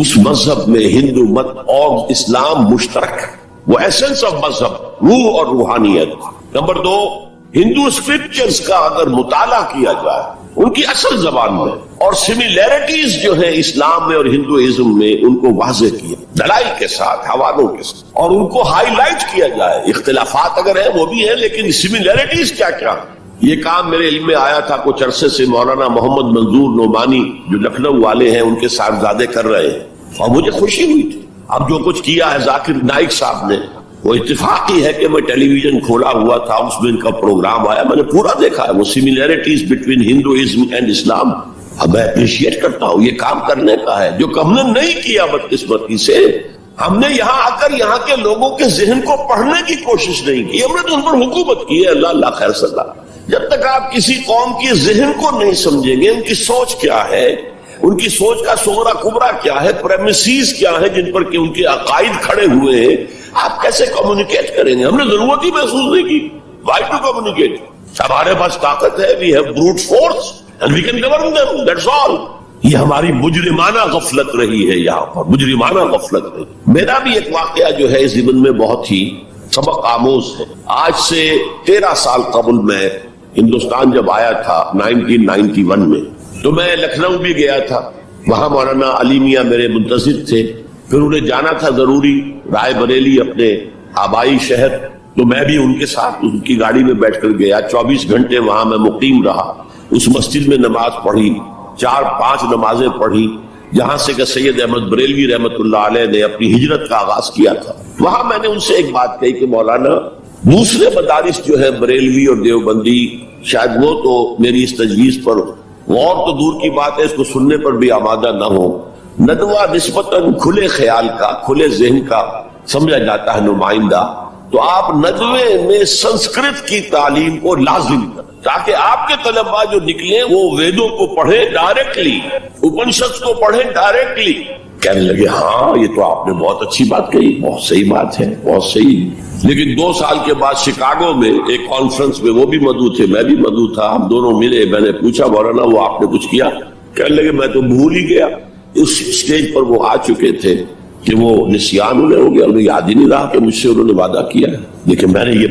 اس مذہب میں ہندو مت اور اسلام مشترک ہے، وہ ایسنس آف مذہب، روح اور روحانیت۔ نمبر 2، ہندو اسکرپچرز کا اگر مطالعہ کیا جائے ان کی اصل زبان میں، اور سملیرٹیز جو ہے اسلام میں اور ہندوازم میں، ان کو واضح کیا دلائل کے ساتھ، حوالوں کے ساتھ، اور ان کو ہائی لائٹ کیا جائے۔ اختلافات اگر ہیں وہ بھی ہیں، لیکن سملیرٹیز کیا کیا۔ یہ کام میرے علم میں آیا تھا کچھ عرصے سے، مولانا محمد منظور نعمانی جو لکھنؤ والے ہیں، ان کے صاحبزادے کر رہے ہیں، اور مجھے خوشی ہوئی تھی۔ اب جو کچھ کیا ہے ذاکر نائک صاحب نے، وہ اتفاقی ہے کہ میں ٹیلی ویژن کھولا ہوا تھا، اس میں ان کا پروگرام آیا، میں نے پورا دیکھا ہے، وہ سملیرٹیز بٹوین ہندوازم اینڈ اسلام۔ اب میں اپریشیٹ کرتا ہوں، یہ کام کرنے کا ہے جو ہم نے نہیں کیا بدقسمتی سے۔ ہم نے یہاں آ کر یہاں کے لوگوں کے ذہن کو پڑھنے کی کوشش نہیں کی، ہم نے تو ان پر حکومت کی ہے۔ اللہ خیر صلاح۔ جب تک آپ کسی قوم کی ذہن کو نہیں سمجھیں گے، ان کی سوچ کیا ہے، ان کی سوچ کا صغرا کبرا کیا ہے، پریمیسز کیا ہے جن پر کہ ان کے عقائد کھڑے ہوئے ہیں، آپ کیسے کمیونیکیٹ کریں گے؟ ہم نے ضرورت ہی محسوس نہیں کی. Why to communicate؟ ہمارے پاس طاقت ہے، we have brute force and we can govern them, that's all. یہ ہماری مجرمانہ غفلت رہی ہے، یہاں پر مجرمانہ غفلت رہی. میرا بھی ایک واقعہ جو ہے اس زمن میں بہت ہی سبق آموز ہے. آج سے 13 سال قبل میں ہندوستان جب آیا تھا 1991 میں، تو میں لکھنؤ بھی گیا تھا. وہاں مولانا علی میاں میرے منتظر تھے. پھر انہیں جانا تھا ضروری رائے بریلی، اپنے آبائی شہر. تو میں بھی ان کے ساتھ ان کی گاڑی میں بیٹھ کر گیا. 24 گھنٹے وہاں میں مقیم رہا. اس مسجد میں نماز پڑھی، 4-5 نمازیں پڑھی جہاں سے کہ سید احمد بریلوی رحمت اللہ علیہ نے اپنی ہجرت کا آغاز کیا تھا. وہاں میں نے ان سے ایک بات کہی کہ مولانا، دوسرے مدارس جو ہے بریلوی اور دیوبندی، شاید وہ تو میری اس تجویز پر غور تو دور کی بات ہے، اس کو سننے پر بھی آمادہ نہ ہو. ندوہ نسبتاً کھلے خیال کا، کھلے ذہن کا سمجھا جاتا ہے نمائندہ. تو آپ ندوے میں سنسکرت کی تعلیم کو لازم کریں تاکہ آپ کے طلباء جو نکلیں وہ ویدوں کو پڑھیں ڈائریکٹلی، اپنشد کو پڑھیں ڈائریکٹلی. کہنے لگے ہاں یہ تو آپ نے بہت اچھی بات کہی، بہت صحیح بات ہے، بہت صحیح. لیکن 2 سال کے بعد شکاگو میں ایک کانفرنس میں وہ بھی مدعو تھے، میں بھی مدعو تھا. ہم دونوں ملے. میں نے پوچھا مولانا وہ آپ نے کچھ کیا؟ کہنے لگے میں تو بھول ہی گیا. اس اسٹیج پر وہ آ چکے تھے کہ وہ نسیان انہیں ہو گیا، انہیں یاد ہی نہیں رہا کہ مجھ سے انہوں نے وعدہ کیا ہے. لیکن میں نے یہ